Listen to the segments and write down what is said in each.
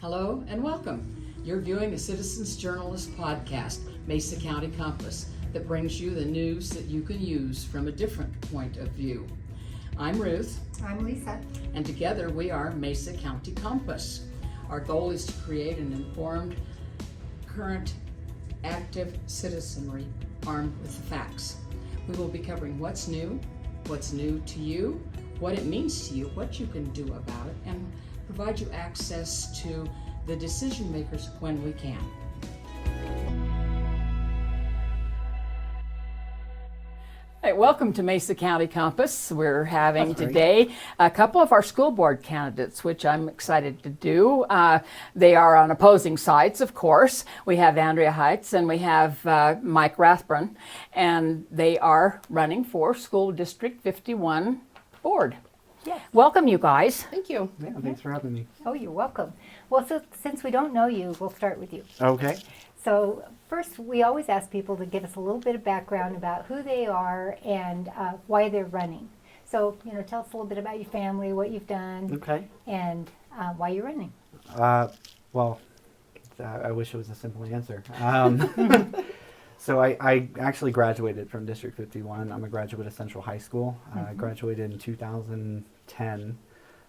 Hello and welcome. You're viewing the Citizens Journalist podcast, Mesa County Compass, that brings you the news that you can use from a different point of view. I'm Ruth. I'm Lisa. And together we are Mesa County Compass. Our goal is to create an informed, current, active citizenry armed with the facts. We will be covering what's new to you, what it means to you, what you can do about it, and provide you access to the decision makers when we can. All right, welcome to Mesa County Compass. We're having today a couple of our school board candidates, which I'm excited to do. They are on opposing sides, of course. We have Andrea Haitz and we have Mike Rathbone, and they are running for School District 51 board. Yes. Welcome, you guys. Thank you. Yeah, thanks for having me. Oh, you're welcome. Well, so since we don't know you, we'll start with you. Okay. So first, we always ask people to give us a little bit of background about who they are and why they're running. So, tell us a little bit about your family, what you've done, Okay. and why you're running. Well, I wish it was a simple answer. So I actually graduated from District 51. I'm a graduate of Central High School. I graduated in 2010.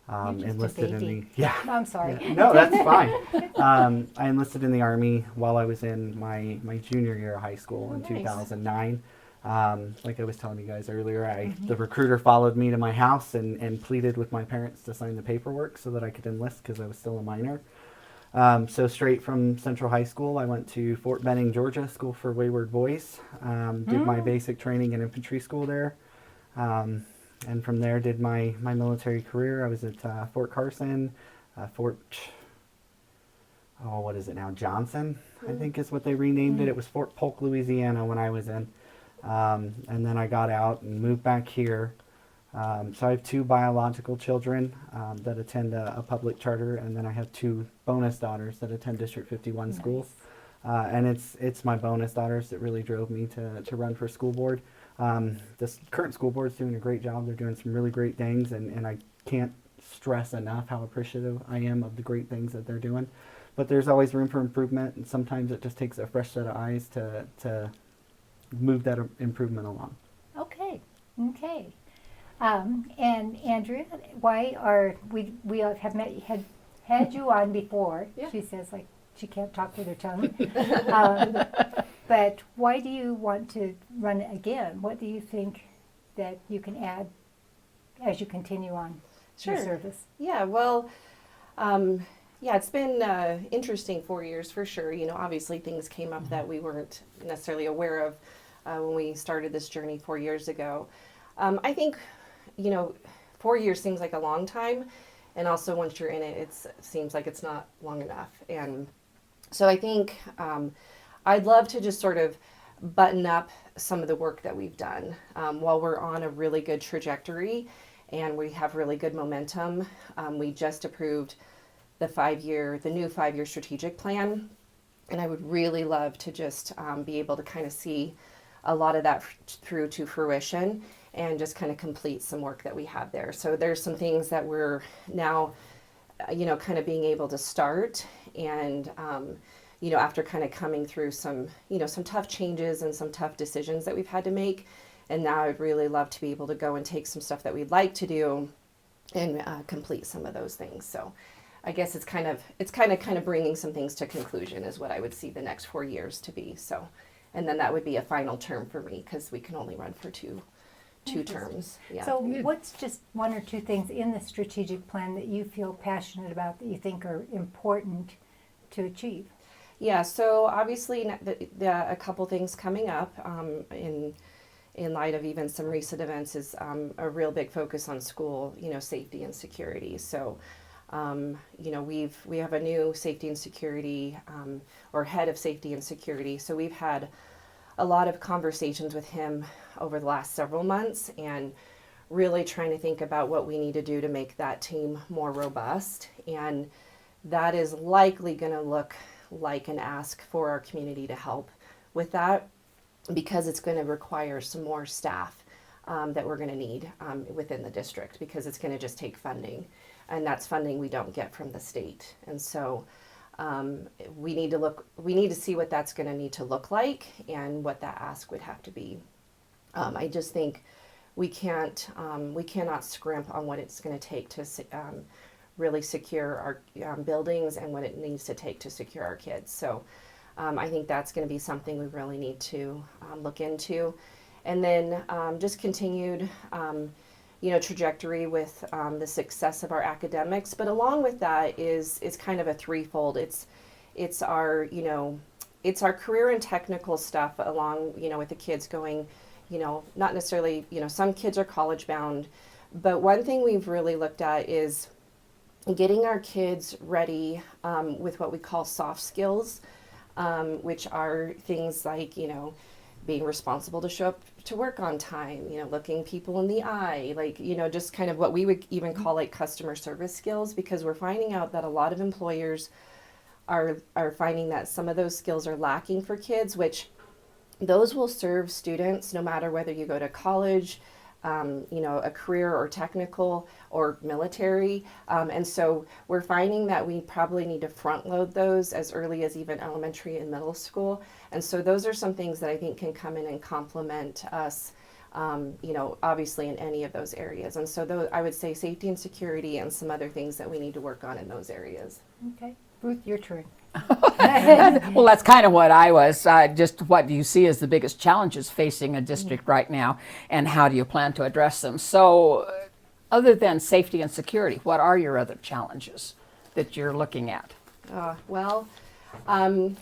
Enlisted in the No, I'm sorry. Yeah, no, that's fine. I enlisted in the Army while I was in my junior year of high school in 2009. Like I was telling you guys earlier, the recruiter followed me to my house and pleaded with my parents to sign the paperwork so that I could enlist because I was still a minor. So straight from Central High School, I went to Fort Benning, Georgia, School for Wayward Boys. Did my basic training in infantry school there. And from there did my military career. I was at Fort Carson, what is it now? Johnson, I think is what they renamed it. It was Fort Polk, Louisiana when I was in. And then I got out and moved back here. So I have two biological children that attend a public charter, and then I have two bonus daughters that attend District 51 schools. And it's my bonus daughters that really drove me to run for school board. This current school board is doing a great job. They're doing some really great things, and I can't stress enough how appreciative I am of the great things that they're doing. But there's always room for improvement, and sometimes it just takes a fresh set of eyes to move that improvement along. Okay. And Andrea, why are we have had you on before? Yeah. She says like she can't talk with her tongue. But why do you want to run it again? What do you think that you can add as you continue on your service? Yeah, well, it's been interesting 4 years for sure. Obviously things came up that we weren't necessarily aware of when we started this journey 4 years ago. I think, 4 years seems like a long time. And also once you're in it, it seems like it's not long enough. And so I think I'd love to just sort of button up some of the work that we've done while we're on a really good trajectory and we have really good momentum. We just approved the new 5-year strategic plan. And I would really love to just be able to kind of see a lot of that through to fruition and just kind of complete some work that we have there. So there's some things that we're now, kind of being able to start and, after kind of coming through some tough changes and some tough decisions that we've had to make. And now I'd really love to be able to go and take some stuff that we'd like to do and complete some of those things. So I guess it's kind of bringing some things to conclusion is what I would see the next 4 years to be. So, and then that would be a final term for me because we can only run for two terms. Yeah. So what's just one or two things in the strategic plan that you feel passionate about that you think are important to achieve? Yeah, so obviously a couple things coming up in light of even some recent events is a real big focus on school, safety and security. So, we have a new safety and security or head of safety and security. So we've had a lot of conversations with him over the last several months and really trying to think about what we need to do to make that team more robust. And that is likely going to look like an ask for our community to help with that because it's going to require some more staff that we're going to need within the district because it's going to just take funding. and that's funding we don't get from the state. And so we need to see what that's going to need to look like and what that ask would have to be. I just think we cannot scrimp on what it's going to take to really secure our buildings and what it needs to take to secure our kids. So I think that's going to be something we really need to look into. And then just continued, trajectory with the success of our academics. But along with that is kind of a threefold. It's our career and technical stuff along, with the kids going, not necessarily, some kids are college bound. But one thing we've really looked at is getting our kids ready with what we call soft skills, which are things like, being responsible to show up to work on time, looking people in the eye, just kind of what we would even call like customer service skills, because we're finding out that a lot of employers are finding that some of those skills are lacking for kids, which those will serve students no matter whether you go to college, a career or technical or military. And so we're finding that we probably need to front load those as early as even elementary and middle school. And so those are some things that I think can come in and complement us, obviously in any of those areas. And so I would say safety and security and some other things that we need to work on in those areas. Okay. Ruth, your turn. Well, that's kind of what I was. Just what do you see as the biggest challenges facing a district right now, and how do you plan to address them? So, other than safety and security, what are your other challenges that you're looking at?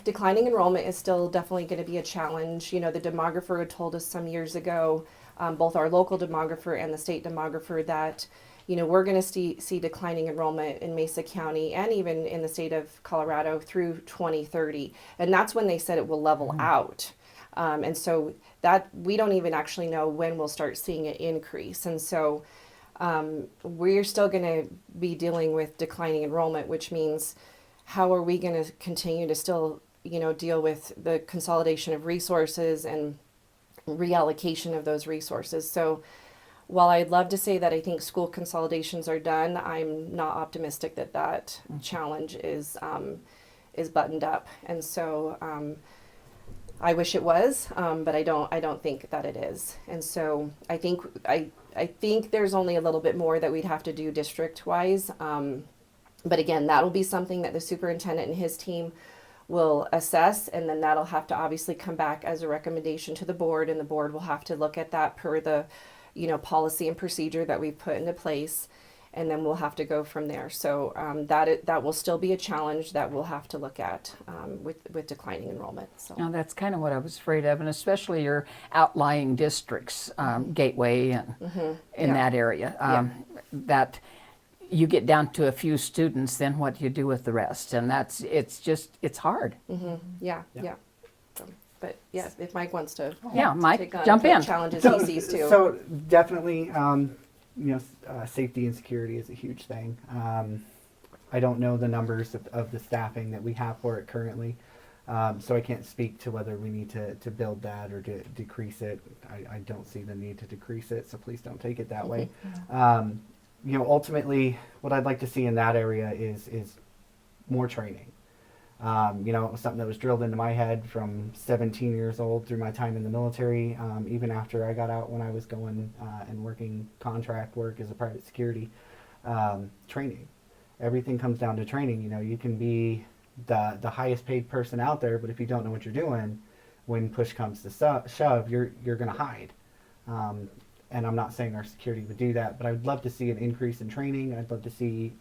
Declining enrollment is still definitely going to be a challenge. The demographer had told us some years ago, both our local demographer and the state demographer, that we're going to see declining enrollment in Mesa County and even in the state of Colorado through 2030. And that's when they said it will level out. And so that we don't even actually know when we'll start seeing it increase. And so we're still going to be dealing with declining enrollment, which means how are we going to continue to still, deal with the consolidation of resources and reallocation of those resources. So while I'd love to say that I think school consolidations are done, I'm not optimistic that challenge is buttoned up. And so I wish it was, but I don't think that it is. And so I think there's only a little bit more that we'd have to do district-wise. But again, that'll be something that the superintendent and his team will assess, and then that'll have to obviously come back as a recommendation to the board, and the board will have to look at that per the policy and procedure that we've put into place, and then we'll have to go from there. So that will still be a challenge that we'll have to look at with declining enrollment. So Now, that's kind of what I was afraid of, and especially your outlying districts, Gateway and in that area, that you get down to a few students, then what do you do with the rest? And it's hard. Yeah. But yes, if Mike wants to Mike, take on jump in. challenges he sees too. So definitely, safety and security is a huge thing. I don't know the numbers of the staffing that we have for it currently, so I can't speak to whether we need to build that or to decrease it. I don't see the need to decrease it, so please don't take it that way. Ultimately, what I'd like to see in that area is more training. Something that was drilled into my head from 17 years old through my time in the military, even after I got out when I was going and working contract work as a private security, training. Everything comes down to training. You can be the highest paid person out there, but if you don't know what you're doing, when push comes to shove, you're going to hide. And I'm not saying our security would do that, but I'd love to see an increase in training. I'd love to see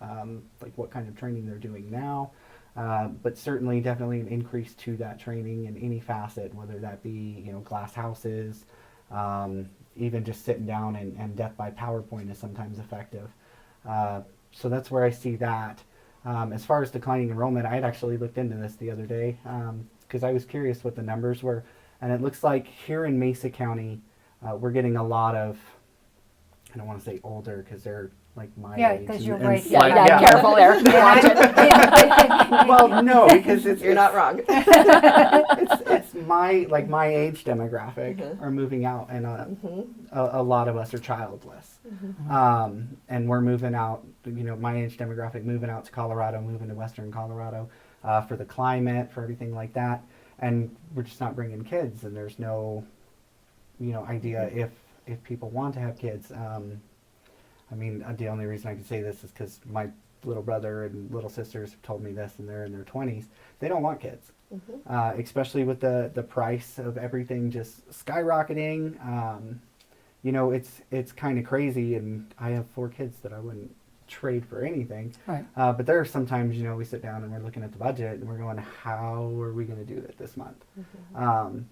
what kind of training they're doing now. But certainly, definitely an increase to that training in any facet, whether that be, glass houses, even just sitting down and death by PowerPoint is sometimes effective. So that's where I see that. As far as declining enrollment, I had actually looked into this the other day because I was curious what the numbers were. And it looks like here in Mesa County, we're getting a lot of, I don't want to say older because they're like my age. Because you're and right. Careful there. Watch it. Well, no, because You're not wrong. it's my age demographic are moving out, and a lot of us are childless. And we're moving out, my age demographic moving out to Colorado, moving to Western Colorado for the climate, for everything like that. And we're just not bringing kids, and there's no, idea if people want to have kids. The only reason I can say this is because my little brother and little sisters have told me this, and they're in their 20s. They don't want kids, especially with the price of everything just skyrocketing. It's kind of crazy, and I have 4 kids that I wouldn't trade for anything. Right. But there are sometimes, we sit down and we're looking at the budget and we're going, how are we going to do it this month? And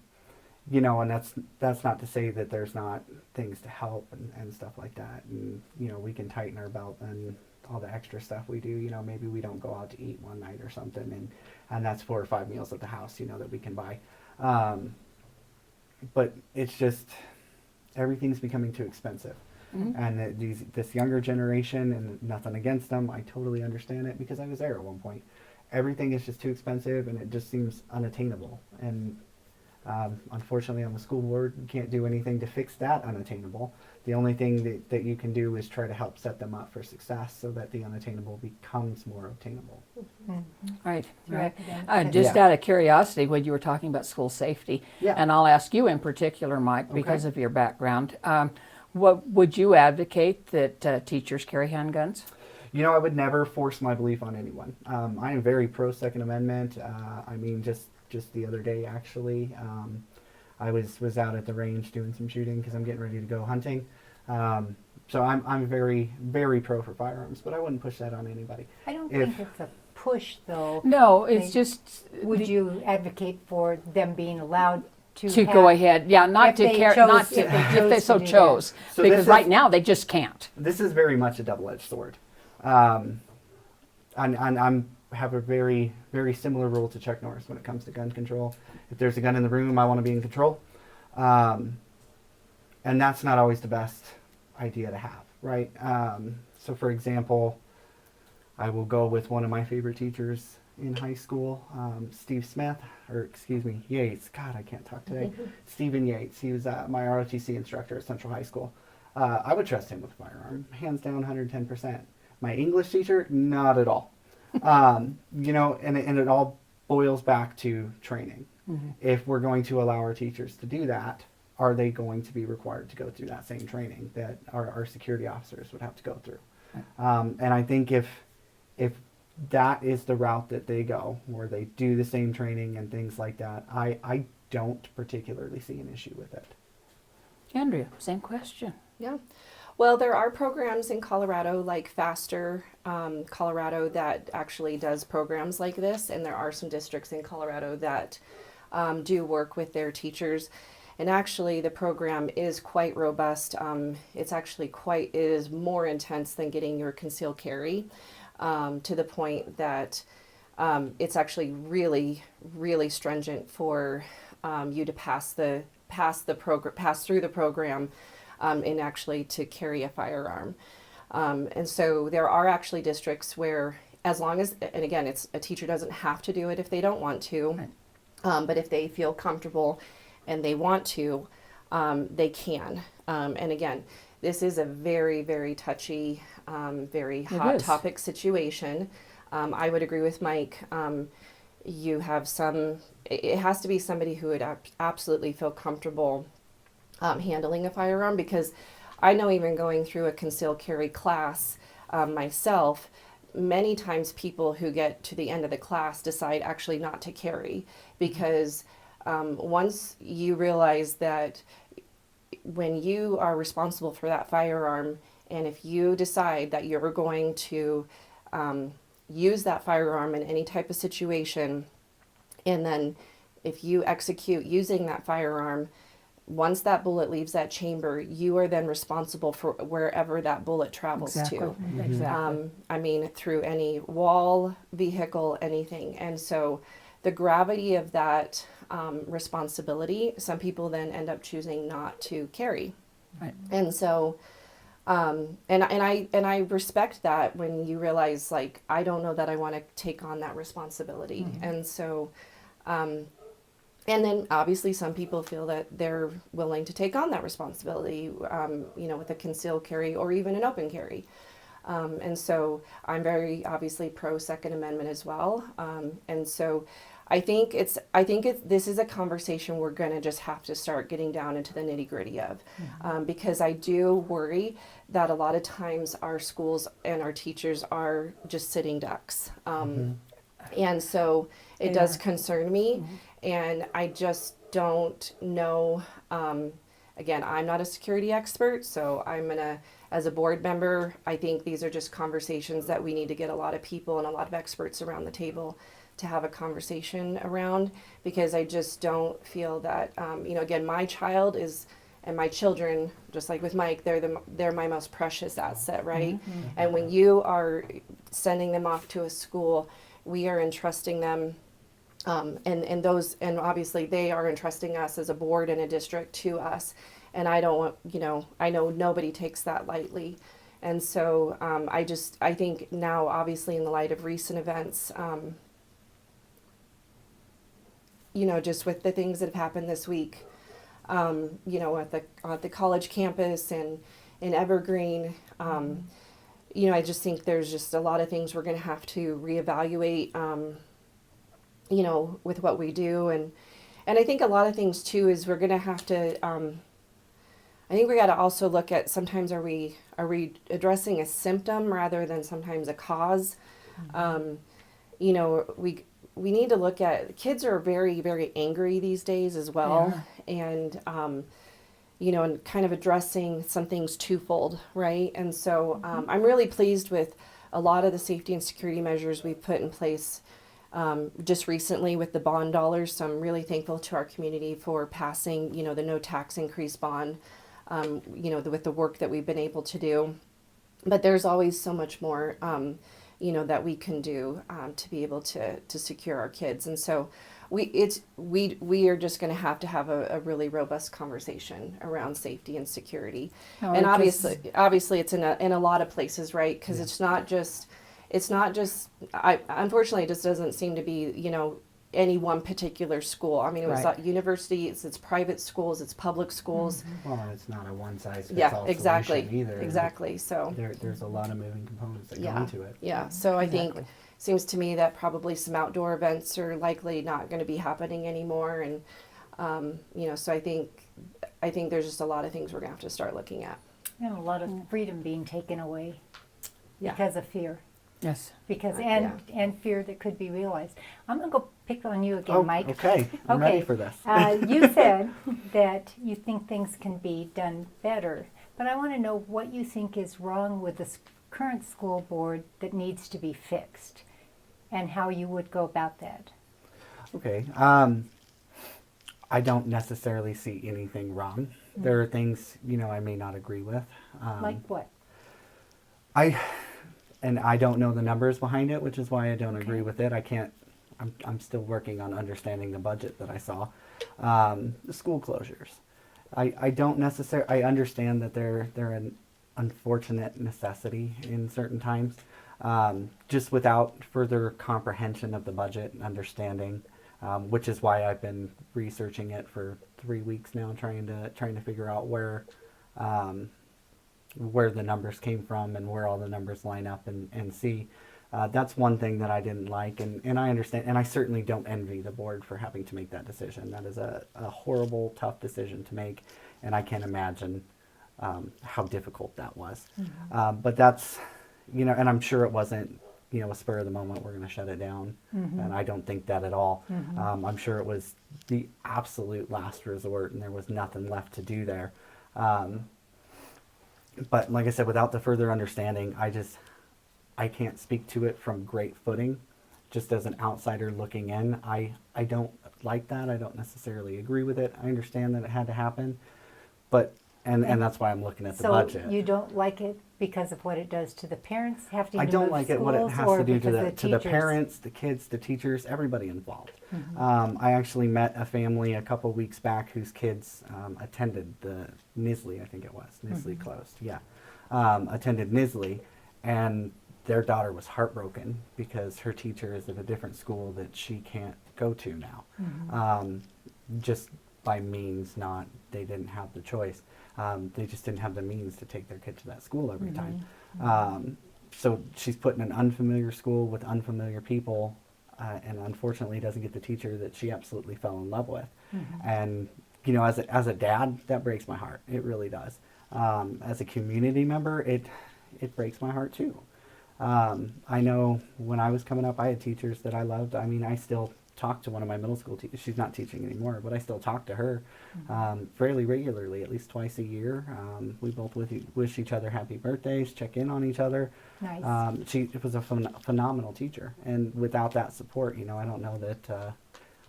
that's not to say that there's not things to help and stuff like that. And, we can tighten our belt and all the extra stuff we do. Maybe we don't go out to eat one night or something, and that's 4 or 5 meals at the house, that we can buy. But it's just, everything's becoming too expensive. And this younger generation, and nothing against them, I totally understand it because I was there at one point. Everything is just too expensive, and it just seems unattainable. And unfortunately, on the school board, you can't do anything to fix that unattainable. The only thing that you can do is try to help set them up for success so that the unattainable becomes more obtainable. Right. Right. Just out of curiosity, when you were talking about school safety, Yeah. and I'll ask you in particular, Mike, because of your background, what would you advocate that teachers carry handguns? I would never force my belief on anyone. I am very pro Second Amendment. Just the other day, actually, I was out at the range doing some shooting because I'm getting ready to go hunting. So I'm very, very pro for firearms, but I wouldn't push that on anybody. I don't think it's a push, though. No, it's just... Would you advocate for them being allowed to go ahead, not if to they carry, chose- not to, if they so to do chose, So because this right is- now they just can't. This is very much a double-edged sword. And I'm have a very, very similar rule to Chuck Norris when it comes to gun control. If there's a gun in the room, I want to be in control. And that's not always the best idea to have, right? So for example, I will go with one of my favorite teachers in high school, Steve Smith, Yates. God, I can't talk today. Stephen Yates. He was my ROTC instructor at Central High School. I would trust him with a firearm, hands down, 110%. My English teacher, not at all. And it all boils back to training. If we're going to allow our teachers to do that, are they going to be required to go through that same training that our security officers would have to go through? And I think if that is the route that they go, where they do the same training and things like that, I don't particularly see an issue with it. Andrea, same question. Yeah. Well, there are programs in Colorado like Faster Colorado that actually does programs like this, and there are some districts in Colorado that do work with their teachers. And actually, the program is quite robust. It is more intense than getting your concealed carry, to the point that it's actually really, really stringent for you to pass through the program. And actually to carry a firearm. And so there are actually districts where, as long as, and again, a teacher doesn't have to do it if they don't want to, but if they feel comfortable and they want to, they can. And again, this is a very, very touchy, very hot topic situation. I would agree with Mike. You have it has to be somebody who would absolutely feel comfortable handling a firearm, because I know, even going through a concealed carry class myself, many times people who get to the end of the class decide actually not to carry, because once you realize that when you are responsible for that firearm, and if you decide that you're going to use that firearm in any type of situation, and then if you execute using that firearm, once that bullet leaves that chamber, you are then responsible for wherever that bullet travels to. Exactly. Through any wall, vehicle, anything. And so the gravity of that responsibility, some people then end up choosing not to carry. Right. And so, and I respect that, when you realize, I don't know that I want to take on that responsibility. And so, And then obviously some people feel that they're willing to take on that responsibility, with a concealed carry or even an open carry. And so I'm very obviously pro Second Amendment as well. And so this is a conversation we're going to just have to start getting down into the nitty gritty of, because I do worry that a lot of times our schools and our teachers are just sitting ducks. And so it does concern me, and I just don't know. Again, I'm not a security expert, so as a board member, I think these are just conversations that we need to get a lot of people and a lot of experts around the table to have a conversation around, because I just don't feel that, again, my child is, and my children, just like with Mike, they're my most precious asset, right? And when you are sending them off to a school, we are entrusting them, and obviously they are entrusting us as a board and a district to us. And I don't want, I know nobody takes that lightly. And so I think now, obviously in the light of recent events, just with the things that have happened this week, at the college campus and in Evergreen, I just think there's just a lot of things we're going to have to reevaluate, with what we do. And I think a lot of things too is we're going to have to, I think we got to also look at, sometimes are we addressing a symptom rather than sometimes a cause? We need to look at, kids are very, very angry these days as well. And, and kind of addressing some things twofold, right? And so I'm really pleased with a lot of the safety and security measures we've put in place just recently with the bond dollars. So I'm really thankful to our community for passing, the no tax increase bond, with the work that we've been able to do. But there's always so much more, that we can do to be able to secure our kids. And so we are just going to have a really robust conversation around safety and security. And obviously it's in a lot of places, right? Because it's not just, unfortunately, it just doesn't seem to be, any one particular school. I mean, it was universities, it's private schools, it's public schools. Well, it's not a one size fits all solution either. Exactly. So there's a lot of moving components that go into it. Yeah. So I think, seems to me that probably some outdoor events are likely not going to be happening anymore. And, so I think there's just a lot of things we're going to have to start looking at. And a lot of freedom being taken away because of fear. Yes. Because and fear that could be realized. I'm going to go pick on you again, Mike. Okay. I'm ready for this. You said that you think things can be done better, but I want to know what you think is wrong with the current school board that needs to be fixed, and how you would go about that. Okay. I don't necessarily see anything wrong. There are things, I may not agree with. Like what? And I don't know the numbers behind it, which is why I don't agree with it. I'm still working on understanding the budget that I saw. The school closures. I don't necessarily, I understand that they're an unfortunate necessity in certain times. Just without further comprehension of the budget and understanding, which is why I've been researching it for 3 weeks now, trying to figure out where the numbers came from and where all the numbers line up and see. That's one thing that I didn't like, and I understand, and I certainly don't envy the board for having to make that decision. That is a horrible, tough decision to make, and I can't imagine how difficult that was. But that's, and I'm sure it wasn't, a spur of the moment, we're going to shut it down, and I don't think that at all. I'm sure it was the absolute last resort, and there was nothing left to do there. But like I said, without the further understanding, I can't speak to it from great footing. Just as an outsider looking in, I don't like that. I don't necessarily agree with it. I understand that it had to happen, but and that's why I'm looking at the budget. So you don't like it because of what it does to the parents? I don't like it what it has to do to the parents, the kids, the teachers, everybody involved. I actually met a family a couple weeks back whose kids attended the Nisley, I think it was. Nisley closed, attended Nisley. And their daughter was heartbroken because her teacher is at a different school that she can't go to now. Just by means, not, they didn't have the choice. They just didn't have the means to take their kid to that school every time. So she's put in an unfamiliar school with unfamiliar people, and unfortunately doesn't get the teacher that she absolutely fell in love with. And, you know, as a dad, that breaks my heart. It really does. As a community member, it breaks my heart too. I know when I was coming up, I had teachers that I loved. I mean, I still talk to one of my middle school teachers. She's not teaching anymore, but I still talk to her fairly regularly, at least twice a year. We both wish each other happy birthdays, check in on each other. Nice. She was a phenomenal teacher, and without that support, you know, I don't know that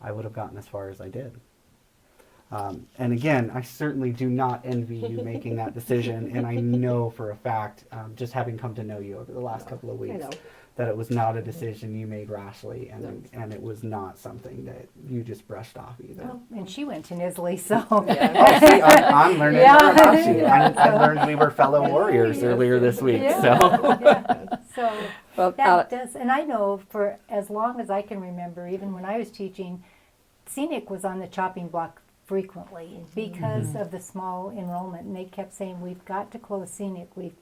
I would have gotten as far as I did. And again, I certainly do not envy you making that decision, and I know for a fact, just having come to know you over the last couple of weeks, that it was not a decision you made rashly, and it was not something that you just brushed off either. Well, and she went to Nisley, so. Oh, see, I'm learning more about you. Yeah. I learned we were fellow warriors earlier this week, so. Yeah. So Well, that does, and I know for as long as I can remember, even when I was teaching, Scenic was on the chopping block frequently because of the small enrollment, and they kept saying, we've got to close Scenic. We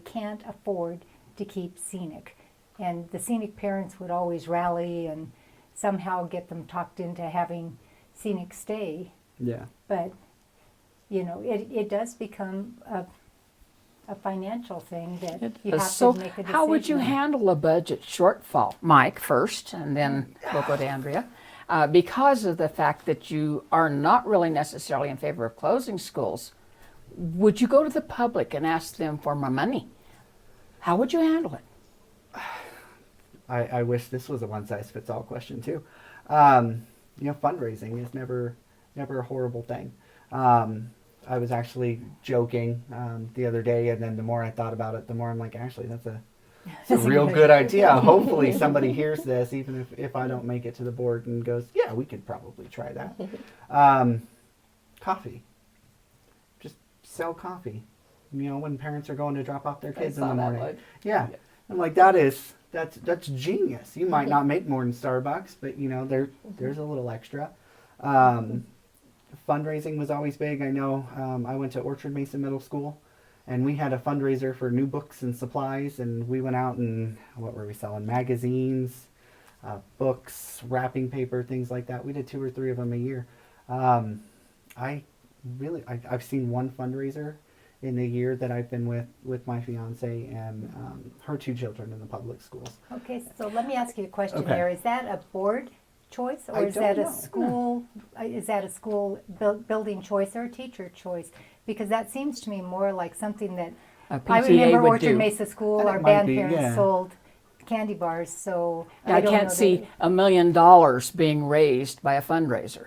can't afford to keep Scenic. And the Scenic parents would always rally and somehow get them talked into having Scenic stay. Yeah. But, you know, it does become a financial thing that you have So to make a decision. how would you handle a budget shortfall? Mike first, and then we'll go to Andrea. Because of the fact that you are not really necessarily in favor of closing schools, would you go to the public and ask them for more money? How would you handle it? I wish this was a one-size-fits-all question too. You know, fundraising is never a horrible thing. I was actually joking the other day, and then the more I thought about it, the more I'm like, actually, that's a real good idea. Hopefully somebody hears this, even if I don't make it to the board, and goes, yeah, we could probably try that. Coffee. Just sell coffee. You know, when parents are going to drop off their kids in the morning. Yeah. I'm like, that's genius. You might not make more than Starbucks, but you know, there's a little extra. Fundraising was always big. I know I went to Orchard Mesa Middle School, and we had a fundraiser for new books and supplies, and we went out and, what were we selling? Magazines, books, wrapping paper, things like that. We did 2 or 3 of them a year. I've seen one fundraiser in the year that I've been with my fiance and her 2 children in the public schools. Okay, so let me ask you a question Okay. there. Is that a board choice, or I is don't that know. a school? Is that a school building choice or a teacher choice? Because that seems to me more like something that A I PTA remember. would Orchard do. Mesa School, And it our might band be, parents yeah. sold candy bars, so I don't can't know see that. $1 million being raised by a fundraiser.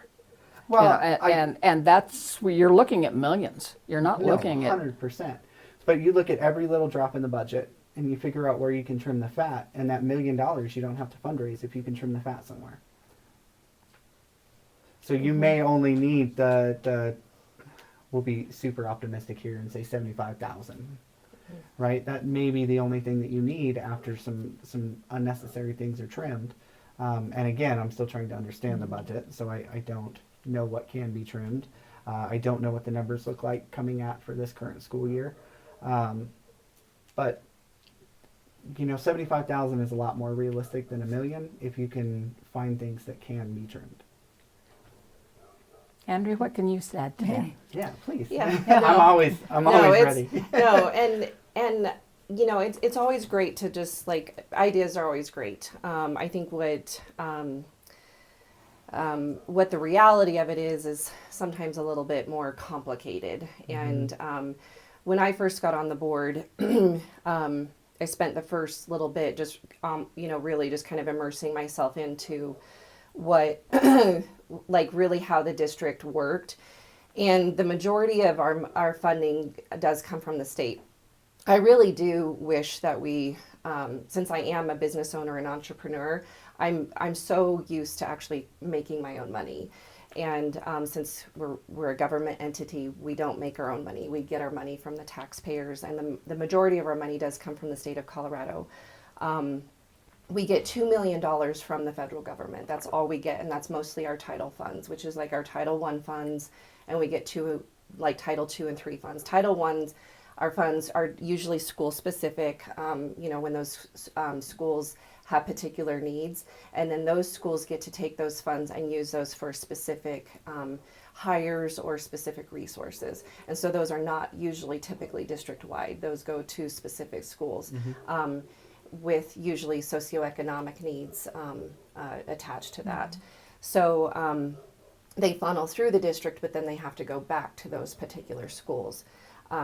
Well, You know, and that's where you're looking at millions. You're not looking at 100%. But you look at every little drop in the budget, and you figure out where you can trim the fat, and that $1 million you don't have to fundraise if you can trim the fat somewhere. So you may only need the we'll be super optimistic here and say 75,000, right? That may be the only thing that you need after some unnecessary things are trimmed. And again, I'm still trying to understand the budget, so I don't know what can be trimmed. I don't know what the numbers look like coming out for this current school year. But you know, 75,000 is a lot more realistic than $1 million if you can find things that can be trimmed. Andrea, what can you add to that? Yeah, please. Yeah. I'm always ready. No, and you know, it's always great to just, like, ideas are always great. I think what the reality of it is sometimes a little bit more complicated. And when I first got on the board, I spent the first little bit just, you know, really just kind of immersing myself into what, like, really how the district worked. And the majority of our funding does come from the state. I really do wish that we, since I am a business owner and entrepreneur, I'm so used to actually making my own money. And since we're a government entity, we don't make our own money. We get our money from the taxpayers, and the majority of our money does come from the state of Colorado. We get $2 million from the federal government. That's all we get, and that's mostly our Title funds, which is like our Title I funds, and we get two, like Title II and III funds. Title I's, our funds are usually school specific, when those schools have particular needs, and then those schools get to take those funds and use those for specific hires or specific resources. And so those are not usually typically district-wide. Those go to specific schools. With usually socioeconomic needs attached to that. So they funnel through the district, but then they have to go back to those particular schools.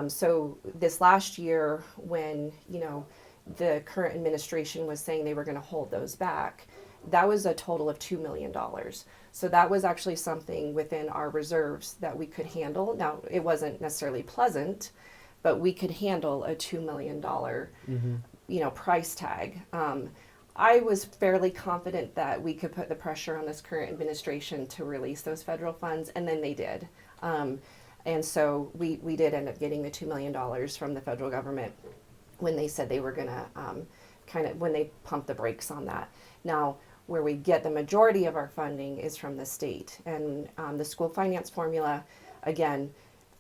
So this last year, when the current administration was saying they were going to hold those back, that was a total of $2 million. So that was actually something within our reserves that we could handle. Now, it wasn't necessarily pleasant, but we could handle a $2 million price tag. I was fairly confident that we could put the pressure on this current administration to release those federal funds, and then they did. And so we did end up getting the $2 million from the federal government when they said they were going to when they pumped the brakes on that. Now, where we get the majority of our funding is from the state. And the school finance formula, again,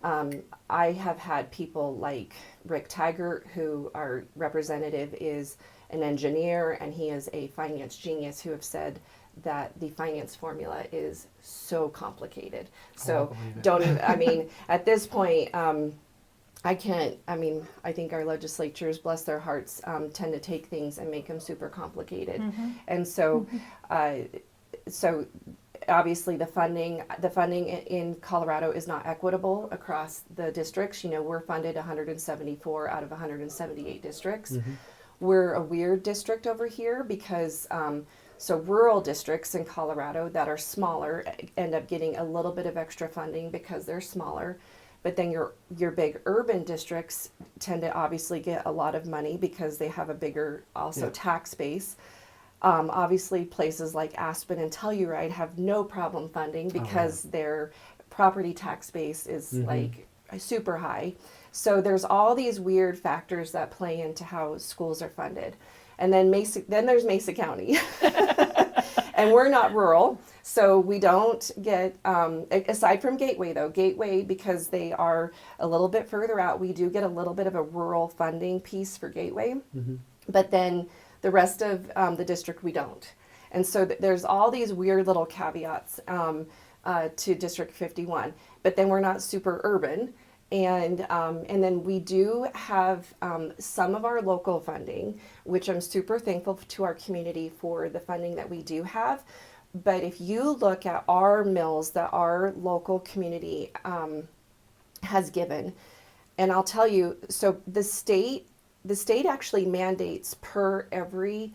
I have had people like Rick Taggart, who our representative is an engineer and he is a finance genius, who have said that the finance formula is so complicated. So at this point, I think our legislatures, bless their hearts, tend to take things and make them super complicated. And so, obviously the funding in Colorado is not equitable across the districts. We're funded 174 out of 178 districts. We're a weird district over here because so rural districts in Colorado that are smaller end up getting a little bit of extra funding because they're smaller. But then your big urban districts tend to obviously get a lot of money because they have a bigger tax base. Obviously, places like Aspen and Telluride have no problem funding because their property tax base is like super high. So there's all these weird factors that play into how schools are funded. And then there's Mesa County. And we're not rural, so we don't get, aside from Gateway, because they are a little bit further out, we do get a little bit of a rural funding piece for Gateway. But then the rest of the district, we don't. And so there's all these weird little caveats to District 51. But then we're not super urban. And then we do have some of our local funding, which I'm super thankful to our community for the funding that we do have. But if you look at our mills that our local community has given, and I'll tell you, so the state actually mandates per every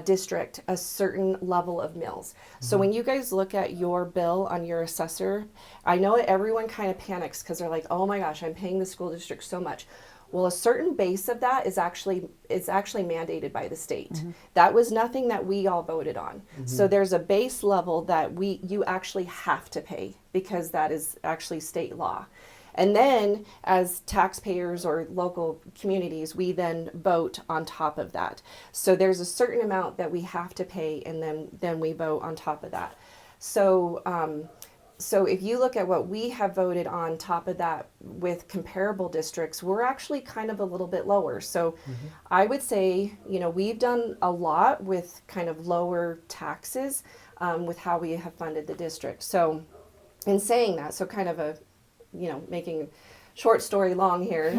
district a certain level of mills. So when you guys look at your bill on your assessor, I know everyone kind of panics because they're like, oh my gosh, I'm paying the school district so much. Well, a certain base of that is actually mandated by the state. That was nothing that we all voted on. So there's a base level that you actually have to pay because that is actually state law. And then as taxpayers or local communities, we then vote on top of that. So there's a certain amount that we have to pay, and then we vote on top of that. So if you look at what we have voted on top of that with comparable districts, we're actually kind of a little bit lower. So I would say, we've done a lot with kind of lower taxes with how we have funded the district. So in saying that, so kind of making short story long here,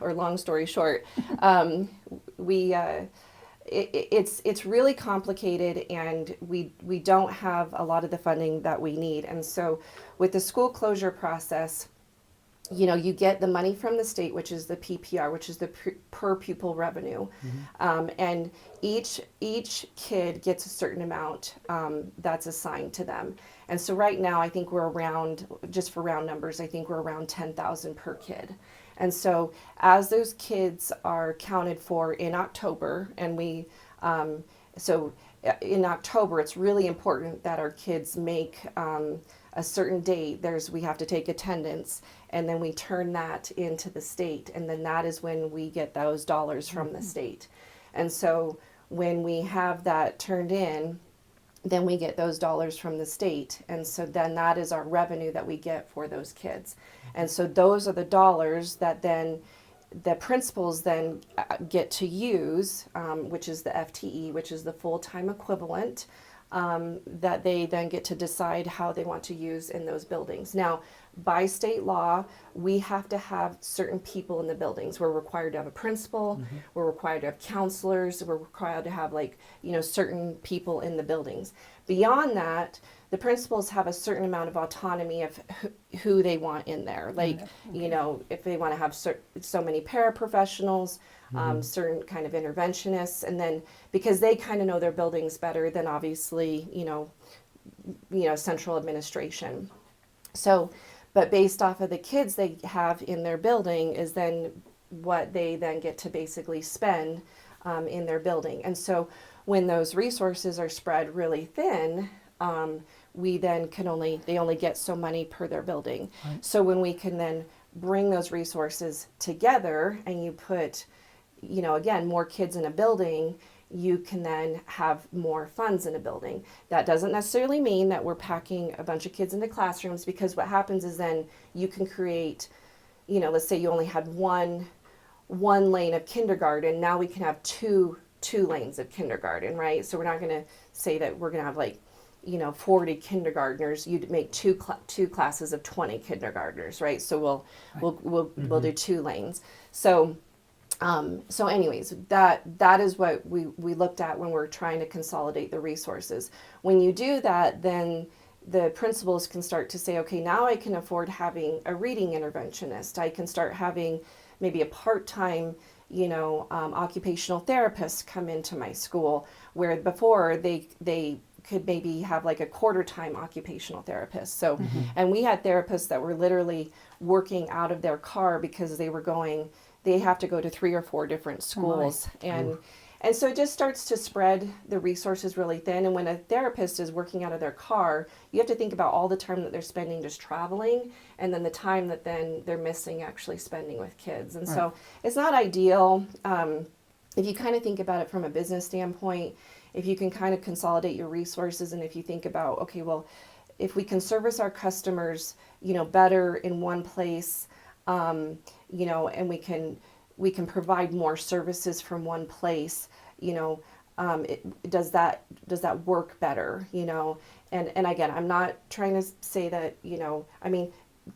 or long story short, it's really complicated, and we don't have a lot of the funding that we need. And so with the school closure process, you get the money from the state, which is the PPR, which is the per pupil revenue. And each kid gets a certain amount that's assigned to them. And so right now, I think we're around, just for round numbers, I think we're around 10,000 per kid. And so as those kids are counted for in October, and in October, it's really important that our kids make a certain date. We have to take attendance, and then we turn that into the state, and then that is when we get those dollars from the state. And so when we have that turned in, then we get those dollars from the state. And so then that is our revenue that we get for those kids. And so those are the dollars that then the principals then get to use, which is the FTE, which is the full-time equivalent, that they then get to decide how they want to use in those buildings. Now, by state law, we have to have certain people in the buildings. We're required to have a principal, we're required to have counselors, we're required to have certain people in the buildings. Beyond that, the principals have a certain amount of autonomy of who they want in there. If they want to have so many paraprofessionals, certain kind of interventionists, and then because they kind of know their buildings better than obviously, central administration. So, but based off of the kids they have in their building is then what they then get to basically spend in their building. And so when those resources are spread really thin, we then they only get so money per their building. Right. So when we can then bring those resources together and you put, again, more kids in a building, you can then have more funds in a building. That doesn't necessarily mean that we're packing a bunch of kids into classrooms, because what happens is then you can create, let's say you only had one lane of kindergarten, now we can have two lanes of kindergarten, right? So we're not going to say that we're going to have 40 kindergartners. You'd make two classes of 20 kindergartners, right? So we'll do 2 lanes. So anyways, that is what we looked at when we're trying to consolidate the resources. When you do that, then the principals can start to say, okay, now I can afford having a reading interventionist. I can start having maybe a part-time, occupational therapist come into my school, where before they could maybe have like a quarter-time occupational therapist. So, and we had therapists that were literally working out of their car because they have to go to 3 or 4 different schools. And so it just starts to spread the resources really thin. And when a therapist is working out of their car, you have to think about all the time that they're spending just traveling, and then the time that then they're missing actually spending with kids. And so it's not ideal. If you kind of think about it from a business standpoint, if you can kind of consolidate your resources, and if you think about, okay, well, if we can service our customers, better in one place, and we can provide more services from one place, does that work better, and again, I'm not trying to say that,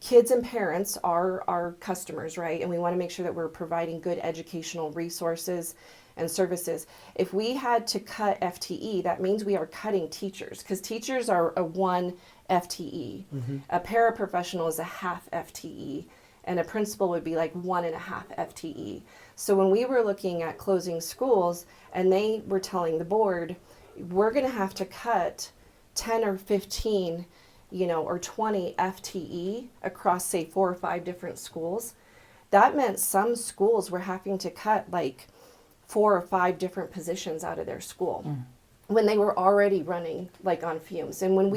kids and parents are our customers, right? And we want to make sure that we're providing good educational resources and services. If we had to cut FTE, that means we are cutting teachers, because teachers are a 1 FTE. A paraprofessional is a half FTE, and a principal would be like 1.5 FTE. So when we were looking at closing schools, and they were telling the board, we're going to have to cut 10 or 15, or 20 FTE across, say, 4 or 5 different schools, that meant some schools were having to cut like 4 or 5 different positions out of their school when they were already running like on fumes. And when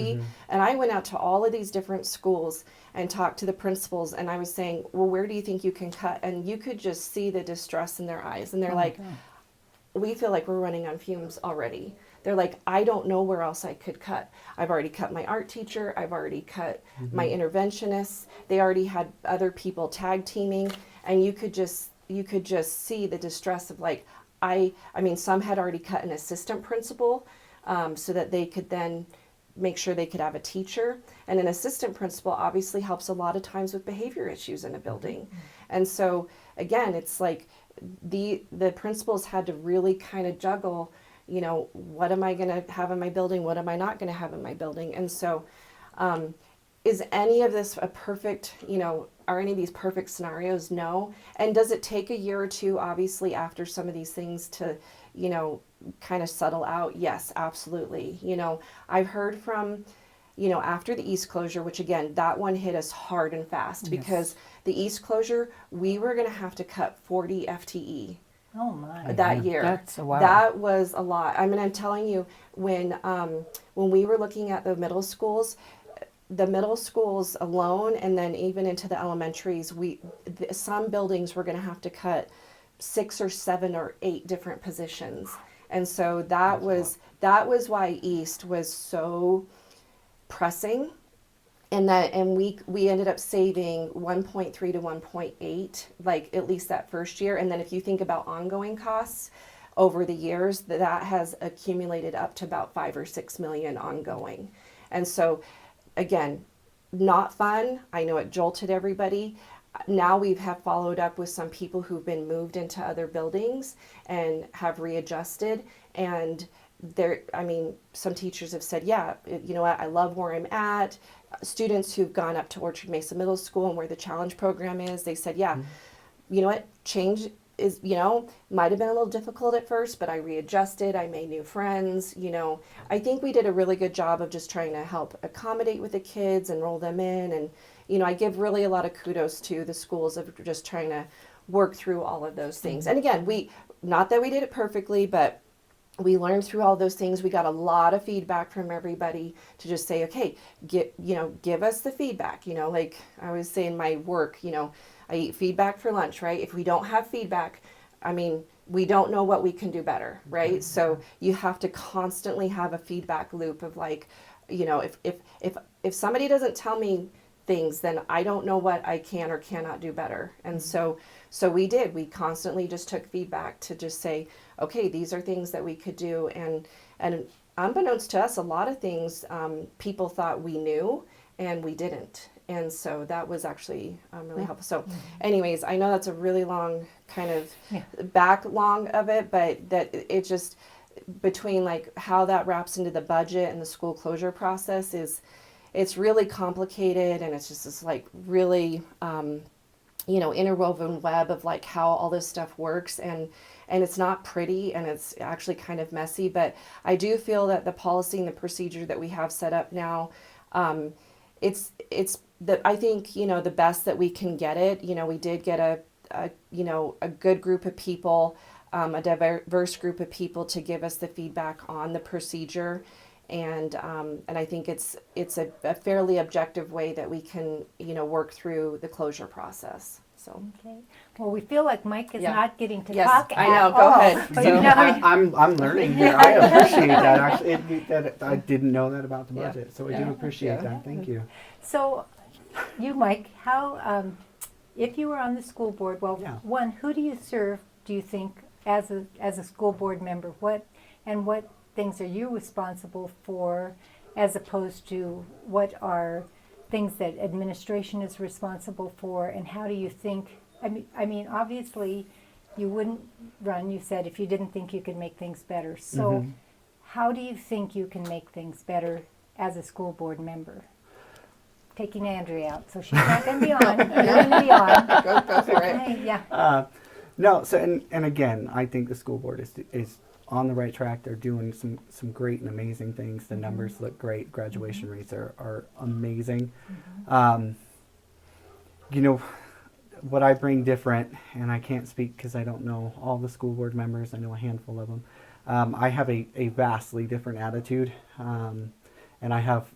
and I went out to all of these different schools and talked to the principals, and I was saying, well, where do you think you can cut? And you could just see the distress in their eyes. And they're we feel like we're running on fumes already. They're like, I don't know where else I could cut. I've already cut my art teacher. I've already cut my interventionists. They already had other people tag teaming. And you could just see the distress of like, some had already cut an assistant principal so that they could then make sure they could have a teacher. And an assistant principal obviously helps a lot of times with behavior issues in a building. And so again, it's like the principals had to really kind of juggle, what am I going to have in my building? What am I not going to have in my building? And so is any of this a perfect, are any of these perfect scenarios? No. And does it take a year or two, obviously, after some of these things to, kind of settle out? Yes, absolutely. I've heard from, after the East closure, which again, that one hit us hard and fast because the East closure, we were going to have to cut 40 FTE. Oh my! That year, that's a lot. That was a lot. I mean, I'm telling you, when we were looking at the middle schools alone, and then even into the elementaries, some buildings were going to have to cut 6 or 7 or 8 different positions. And so that was why East was so pressing. And we ended up saving 1.3 to 1.8, like at least that first year. And then if you think about ongoing costs over the years, that has accumulated up to about 5 or 6 million ongoing. And so again, not fun. I know it jolted everybody. Now we have followed up with some people who've been moved into other buildings and have readjusted. And some teachers have said, yeah, you know what, I love where I'm at. Students who've gone up to Orchard Mesa Middle School and where the challenge program is, they said, yeah, you know what, change is, might have been a little difficult at first, but I readjusted, I made new friends, I think we did a really good job of just trying to help accommodate with the kids, enroll them in, and, I give really a lot of kudos to the schools of just trying to work through all of those things. And again, not that we did it perfectly, but we learned through all those things. We got a lot of feedback from everybody to just say, okay, give us the feedback. Like I always say in my work, I eat feedback for lunch, right? If we don't have feedback, we don't know what we can do better, right? So you have to constantly have a feedback loop of like, if somebody doesn't tell me things, then I don't know what I can or cannot do better. And so we constantly just took feedback to just say, okay, these are things that we could do. And unbeknownst to us, a lot of things people thought we knew and we didn't. And so that was actually really helpful. So anyways, I know that's a really long kind of backlog of it, but that it just, between like how that wraps into the budget and the school closure process it's really complicated, and it's just this like really, interwoven web of like how all this stuff works, and it's not pretty, and it's actually kind of messy. But I do feel that the policy and the procedure that we have set up now, it's I think the best that we can get it. We did get a good group of people, a diverse group of people to give us the feedback on the procedure. And I think it's a fairly objective way that we can, work through the closure process. So. Okay. Well, we feel like Mike is not getting to Yes, talk I know. at Go all. ahead. But So, I'm learning here. I appreciate that. Actually, that I didn't know that about the budget, so I do appreciate that. Thank you. So, you, Mike, how, if you were on the school board, one, who do you serve? Do you think as a school board member? What things are you responsible for, as opposed to what are things that administration is responsible for, and how do you think, I mean obviously you wouldn't run, you said, if you didn't think you could make things better. So how do you think you can make things better as a school board member? Taking Andrea out, so she's not going to be on. You're going to be on. Go for it. Okay, yeah. No, so and again, I think the school board is on the right track. They're doing some great and amazing things. The numbers look great. Graduation rates are amazing. What I bring different, and I can't speak because I don't know all the school board members. I know a handful of them. I have a vastly different attitude, and I have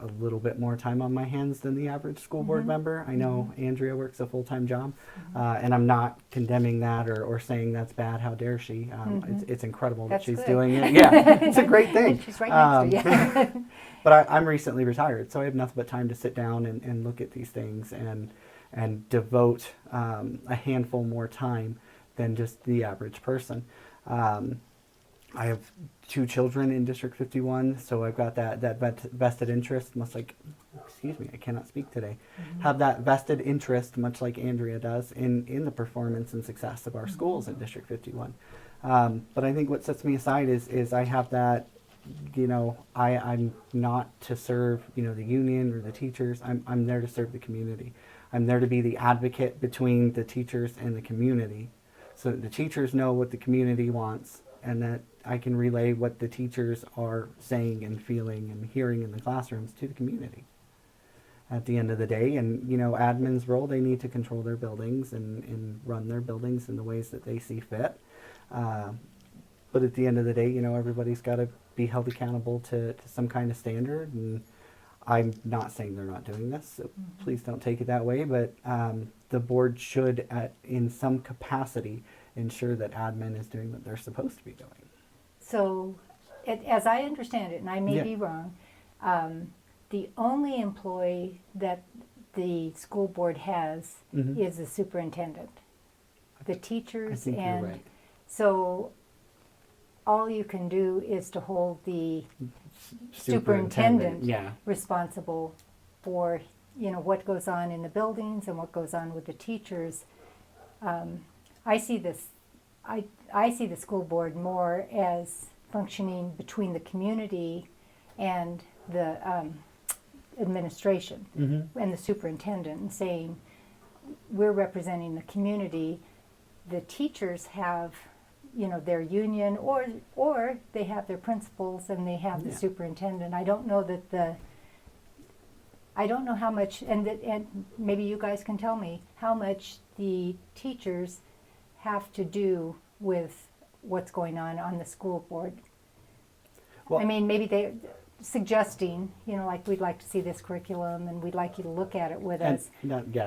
a little bit more time on my hands than the average school board member. I know Andrea works a full-time job, and I'm not condemning that or saying that's bad. How dare she? It's incredible that she's doing it. Yeah, it's a great thing. She's right next to you. But I'm recently retired, so I have nothing but time to sit down and look at these things and devote a handful more time than just the average person. I have 2 children in District 51, so I've got that vested interest, much like, I cannot speak today, have that vested interest, much like Andrea does, in the performance and success of our schools in District 51. But I think what sets me aside is I have that, I'm not to serve, the union or the teachers. I'm there to serve the community. I'm there to be the advocate between the teachers and the community, so that the teachers know what the community wants, and that I can relay what the teachers are saying and feeling and hearing in the classrooms to the community. At the end of the day, and admin's role, they need to control their buildings and run their buildings in the ways that they see fit. But at the end of the day, everybody's got to be held accountable to some kind of standard. And I'm not saying they're not doing this, so please don't take it that way. But the board should, in some capacity, ensure that admin is doing what they're supposed to be doing. So, as I understand it, and I may Yeah. be wrong, the only employee that the school board has Mhm. is the superintendent. The I teachers think you're and right. so all you can do is to hold the superintendent Yeah. responsible for, what goes on in the buildings and what goes on with the teachers. I see this, I see the school board more as functioning between the community and the administration Mm-hmm. and the superintendent, and saying, we're representing the community. The teachers have, their union, or they have their principals and they have the Yeah. superintendent. I don't know how much, and maybe you guys can tell me how much the teachers have to do with what's going on the school board. Well- I mean, maybe they're suggesting, like, we'd like to see this curriculum and we'd like you to look at it with And us.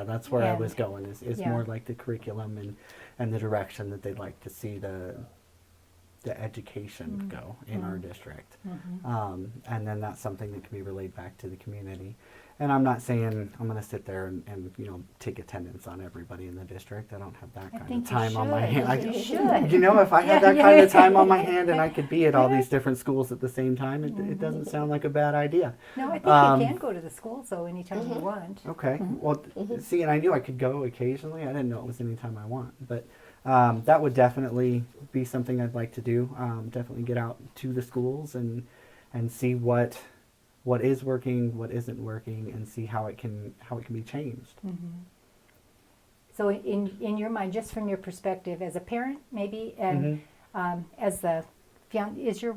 that's where I And- was going, is yeah. more like the curriculum and the direction that they'd like to see the education go in our district. And then that's something that can be relayed back to the community. And I'm not saying I'm going to sit there and take attendance on everybody in the district. I don't have that I kind think of you time on my should. hand. You should. If I had Yeah, that kind yeah. of time on my hand and I could be at all these different schools at the same time, it doesn't sound like a bad idea. No, I think you can go to the schools though anytime you want. Okay. Well, see, and I knew I could go occasionally. I didn't know it was anytime I want. But that would definitely be something I'd like to do. Definitely get out to the schools and see what is working, what isn't working, and see how it can be changed. So in your mind, just from your perspective as a parent, maybe, and as the is your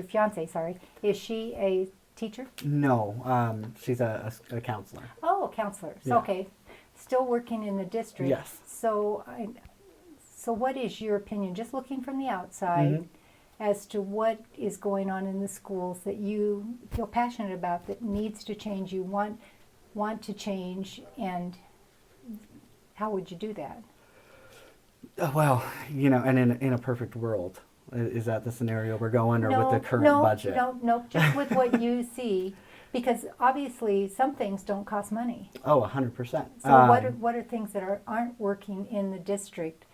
fiance, sorry, is she a teacher? No, she's a counselor. Oh, a counselor. So, Yeah. okay, still working in the district. Yes. So what is your opinion, just looking from the outside, as to what is going on in the schools that you feel passionate about, that needs to change, you want to change, and how would you do that? Well, and in a perfect world, is that the scenario we're going, or with the current budget? No, just with what you see, because obviously some things don't cost money. Oh, 100%. So what are things that aren't working in the district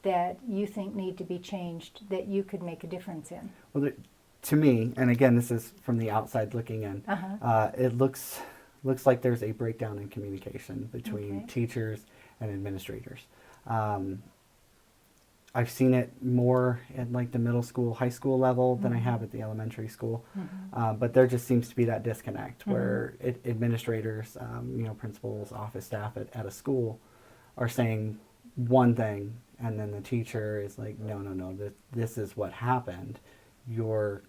that you think need to be changed, that you could make a difference in? Well, to me, and again, this is from the outside looking in, it looks like there's a breakdown in communication between Okay. teachers and administrators. I've seen it more at like the middle school, high school level than I have at the elementary school. But there just seems to be that disconnect where administrators, principals, office staff at a school are saying one thing, and then the teacher is like, no, this is what happened. You're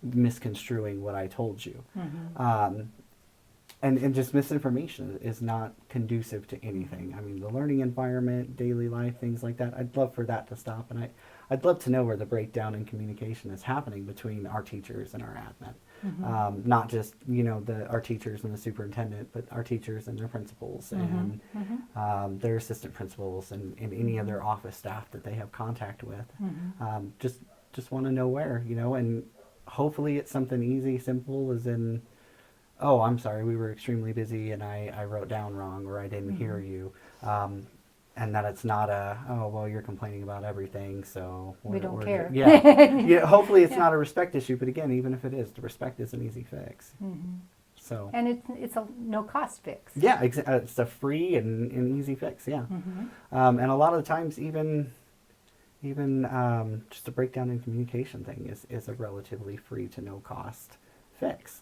misconstruing what I told you. And just misinformation is not conducive to anything. I mean, the learning environment, daily life, things like that, I'd love for that to stop. And I'd love to know where the breakdown in communication is happening between our teachers and our admin. Not just, our teachers and the superintendent, but our teachers and their principals and their assistant principals and any of their office staff that they have contact with. Just want to know where, and hopefully it's something easy, simple, as in, oh, I'm sorry, we were extremely busy and I wrote down wrong, or I didn't hear you. And that it's not oh, well, you're complaining about everything, so We don't care. Yeah. Hopefully it's not a respect issue, but again, even if it is, the respect is an easy fix. So. And it's a no cost fix. Yeah, it's a free and easy fix, yeah. And a lot of the times, even just a breakdown in communication thing is a relatively free to no cost fix.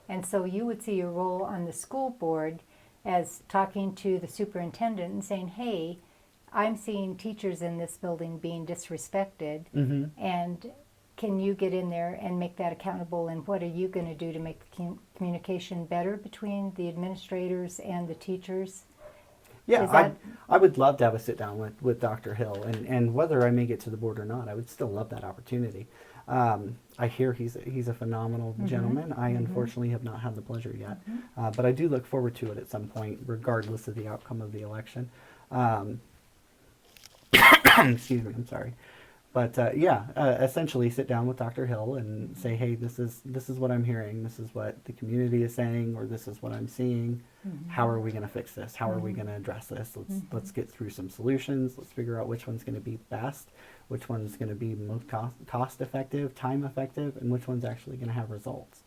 And so you would see your role on the school board as talking to the superintendent and saying, hey, I'm seeing teachers in this building being disrespected, and can you get in there and make that accountable, and what are you going to do to make the communication better between the administrators and the teachers? Yeah, I would love to have a sit down with Dr. Hill, and whether I make it to the board or not, I would still love that opportunity. I hear he's a phenomenal gentleman. I unfortunately have not had the pleasure yet, but I do look forward to it at some point, regardless of the outcome of the election. Excuse me, I'm sorry. But essentially sit down with Dr. Hill and say, hey, this is what I'm hearing. This is what the community is saying, or this is what I'm seeing. How are we going to fix this? How are we going to address this? Let's get through some solutions. Let's figure out which one's going to be best, which one's going to be most cost effective, time effective, and which one's actually going to have results.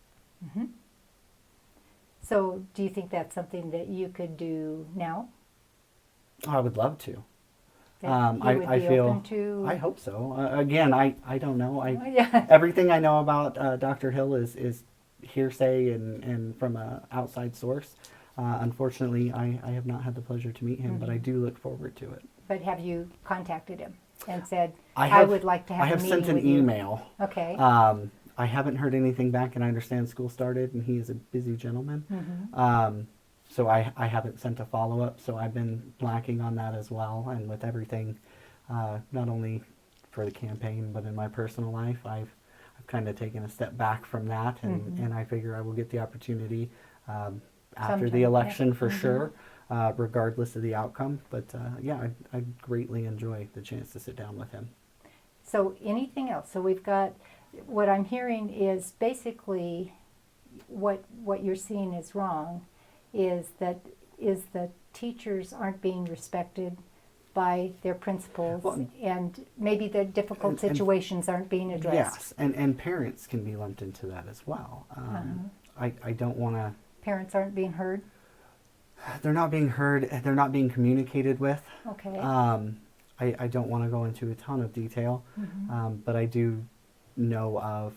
So do you think that's something that you could do now? I would love to. That you would I be feel. open to? I hope so. Again, I don't know. Yeah. Everything I know about Dr. Hill is hearsay and from an outside source. Unfortunately, I have not had the pleasure to meet him, but I do look forward to it. But have you contacted him and said, I I would like to have I have a meeting sent an with you? email. Okay. I haven't heard anything back, and I understand school started, and he is a busy gentleman. So I haven't sent a follow-up, so I've been lacking on that as well. And with everything, not only for the campaign, but in my personal life, I've kind of taken a step back from that, and I figure I will get the opportunity after Sometime, the election yeah. for sure, regardless of the outcome. But I greatly enjoy the chance to sit down with him. So anything else? So we've got, what I'm hearing is basically what you're seeing is wrong is that the teachers aren't being respected by their principals, Well, and maybe the difficult and- situations aren't being addressed. Yes, and parents can be lumped into that as well. I don't want to. Parents aren't being heard. They're not being heard. They're not being communicated with. Okay. I don't want to go into a ton of detail, but I do know of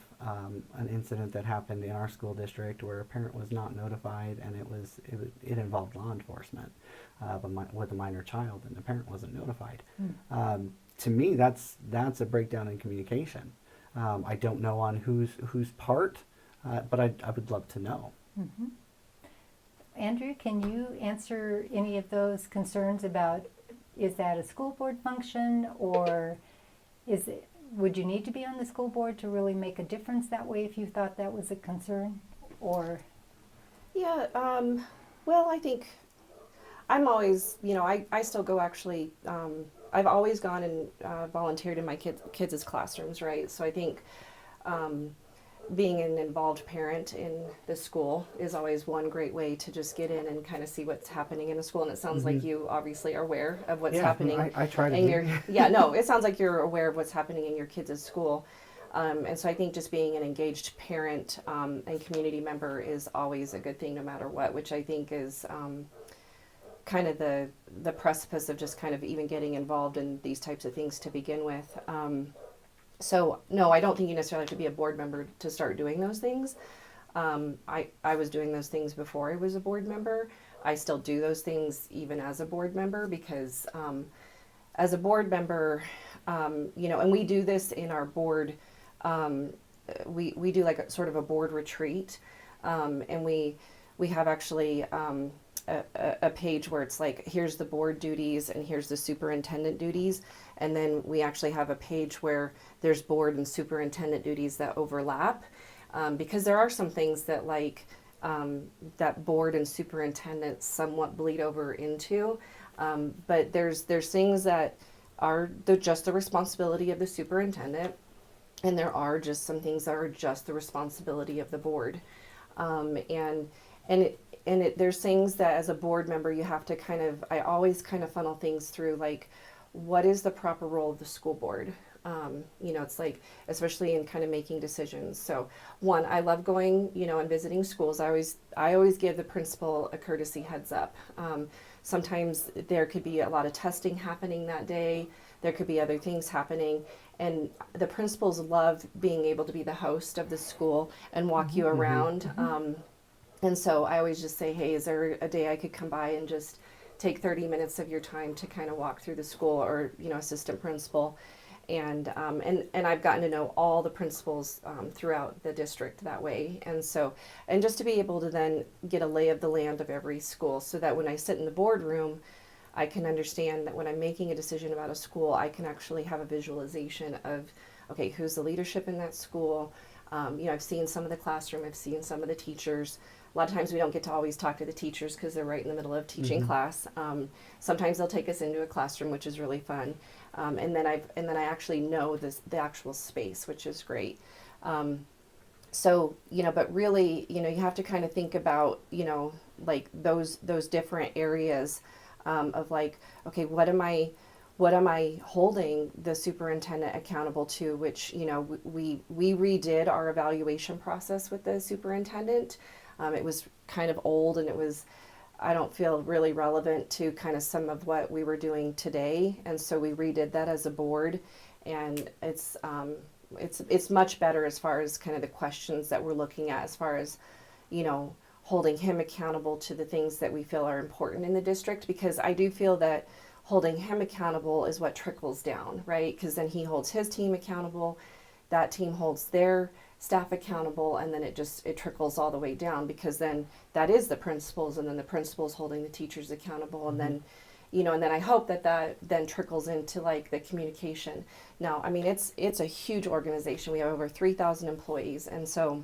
an incident that happened in our school district where a parent was not notified, and it involved law enforcement with a minor child, and the parent wasn't notified. To me, that's a breakdown in communication. I don't know on whose part, but I would love to know. Andrew, can you answer any of those concerns about, is that a school board function, or would you need to be on the school board to really make a difference that way if you thought that was a concern? Or Yeah, well, I think I'm always, I still go actually, I've always gone and volunteered in my kids' classrooms, right? So I think being an involved parent in the school is always one great way to just get in and kind of see what's happening in the school. And it sounds like you obviously are aware of what's happening. I try to in be. your, yeah, no, it sounds like you're aware of what's happening in your kids' school. And so I think just being an engaged parent and community member is always a good thing no matter what, which I think is kind of the precipice of just kind of even getting involved in these types of things to begin with. So no, I don't think you necessarily have to be a board member to start doing those things. I was doing those things before I was a board member. I still do those things even as a board member because as a board member, and we do this in our board, we do like a sort of a board retreat, and we have actually a page where it's like, here's the board duties and here's the superintendent duties. And then we actually have a page where there's board and superintendent duties that overlap. Because there are some things that that board and superintendent somewhat bleed over into. But there's things that are just the responsibility of the superintendent. And there are just some things that are just the responsibility of the board. There's things that as a board member you have to I always kind of funnel things through like, what is the proper role of the school board? It's like, especially in kind of making decisions. So one, I love going, and visiting schools. I always give the principal a courtesy heads up. Sometimes there could be a lot of testing happening that day. There could be other things happening. And the principals love being able to be the host of the school and walk you around. And so I always just say, hey, is there a day I could come by and just take 30 minutes of your time to kind of walk through the school, or, assistant principal. And I've gotten to know all the principals throughout the district that way. And just to be able to then get a lay of the land of every school so that when I sit in the boardroom, I can understand that when I'm making a decision about a school, I can actually have a visualization of, okay, who's the leadership in that school? I've seen some of the classroom, I've seen some of the teachers. A lot of times we don't get to always talk to the teachers because they're right in the middle of teaching class. Sometimes they'll take us into a classroom, which is really fun. And then I actually know the actual space, which is great. So, but really, you have to kind of think about, like those different areas of like, okay, what am I holding the superintendent accountable to? Which, we redid our evaluation process with the superintendent. It was kind of old, and I don't feel really relevant to kind of some of what we were doing today. And so we redid that as a board, and it's much better as far as kind of the questions that we're looking at, as far as, holding him accountable to the things that we feel are important in the district, because I do feel that holding him accountable is what trickles down, right? Because then he holds his team accountable, that team holds their staff accountable, and then it trickles all the way down, because then that is the principals, and then the principals holding the teachers accountable, and then and then I hope that then trickles into like the communication. Now, I mean, it's a huge organization. We have over 3,000 employees, and so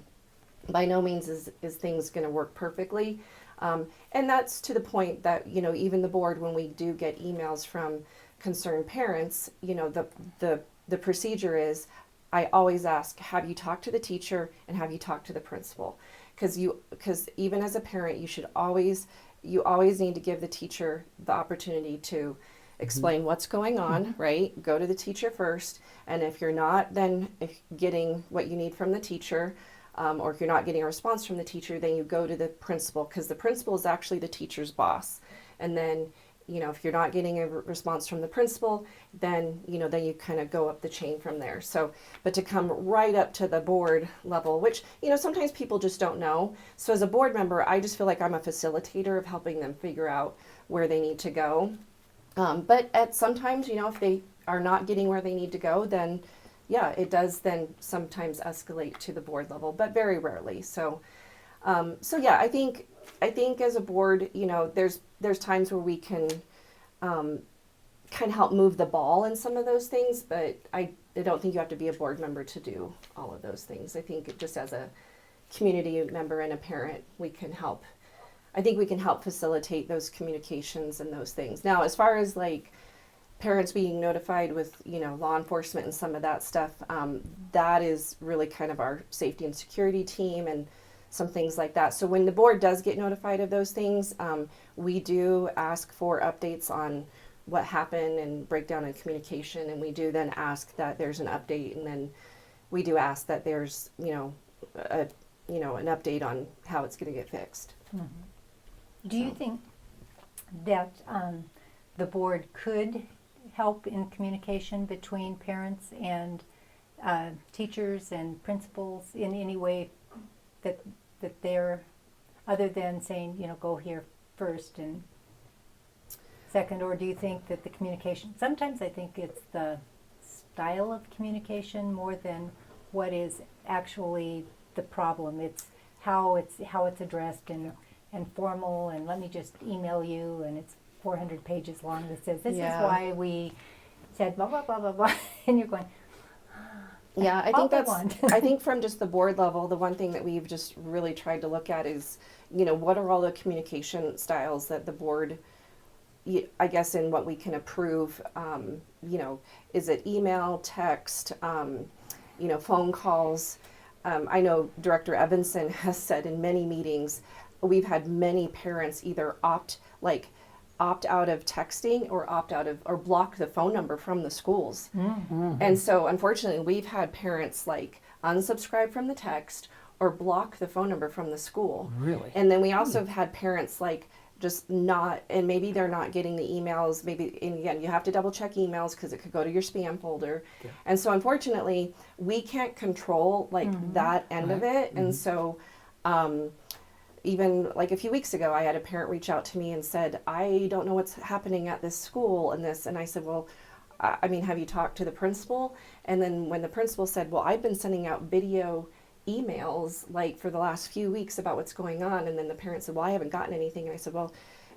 by no means is things going to work perfectly. And that's to the point that, even the board, when we do get emails from concerned parents, the procedure is, I always ask, have you talked to the teacher and have you talked to the principal? Because even as a parent, you always need to give the teacher the opportunity to explain what's going on, right? Go to the teacher first, and if you're not then getting what you need from the teacher, or if you're not getting a response from the teacher, then you go to the principal, because the principal is actually the teacher's boss. And then, if you're not getting a response from the principal, then you kind of go up the chain from there. So, but to come right up to the board level, which, sometimes people just don't know. So as a board member, I just feel like I'm a facilitator of helping them figure out where they need to go. But sometimes, if they are not getting where they need to go, then yeah, it does then sometimes escalate to the board level, but very rarely. So, yeah, I think as a board, there's times where we can kind of help move the ball in some of those things, but I don't think you have to be a board member to do all of those things. I think just as a community member and a parent, we can help. I think we can help facilitate those communications and those things. Now, as far as like parents being notified with, law enforcement and some of that stuff, that is really kind of our safety and security team and some things like that. So when the board does get notified of those things, we do ask for updates on what happened and breakdown in communication, and we do then ask that there's an update, and then we do ask that there's, an update on how it's going to get fixed. Do you think that the board could help in communication between parents and teachers and principals in any way that they're, other than saying, go here first and second? Or do you think that the communication, sometimes I think it's the style of communication more than what is actually the problem. It's how it's addressed and formal, and let me just email you, and it's 400 pages long that says, this is why we said blah, blah, blah, blah, blah, and you're going, yeah, I all think they that's, want. I think from just the board level, the one thing that we've just really tried to look at is, what are all the communication styles that the board, I guess, in what we can approve, is it email, text, phone calls? I know Director Evanson has said in many meetings, we've had many parents either opt out of texting or or block the phone number from the schools. And so unfortunately we've had parents unsubscribe from the text or block the phone number from the school. Really? And then we also have had parents just not, and maybe they're not getting the emails, and again, you have to double check emails because it could go to your spam folder. Yeah. And so unfortunately we can't control that end of it. And so even a few weeks ago, I had a parent reach out to me and said, I don't know what's happening at this school and this. And I said, well, have you talked to the principal? And then when the principal said, well, I've been sending out video emails for the last few weeks about what's going on. And then the parent said, well, I haven't gotten anything. And I said, well,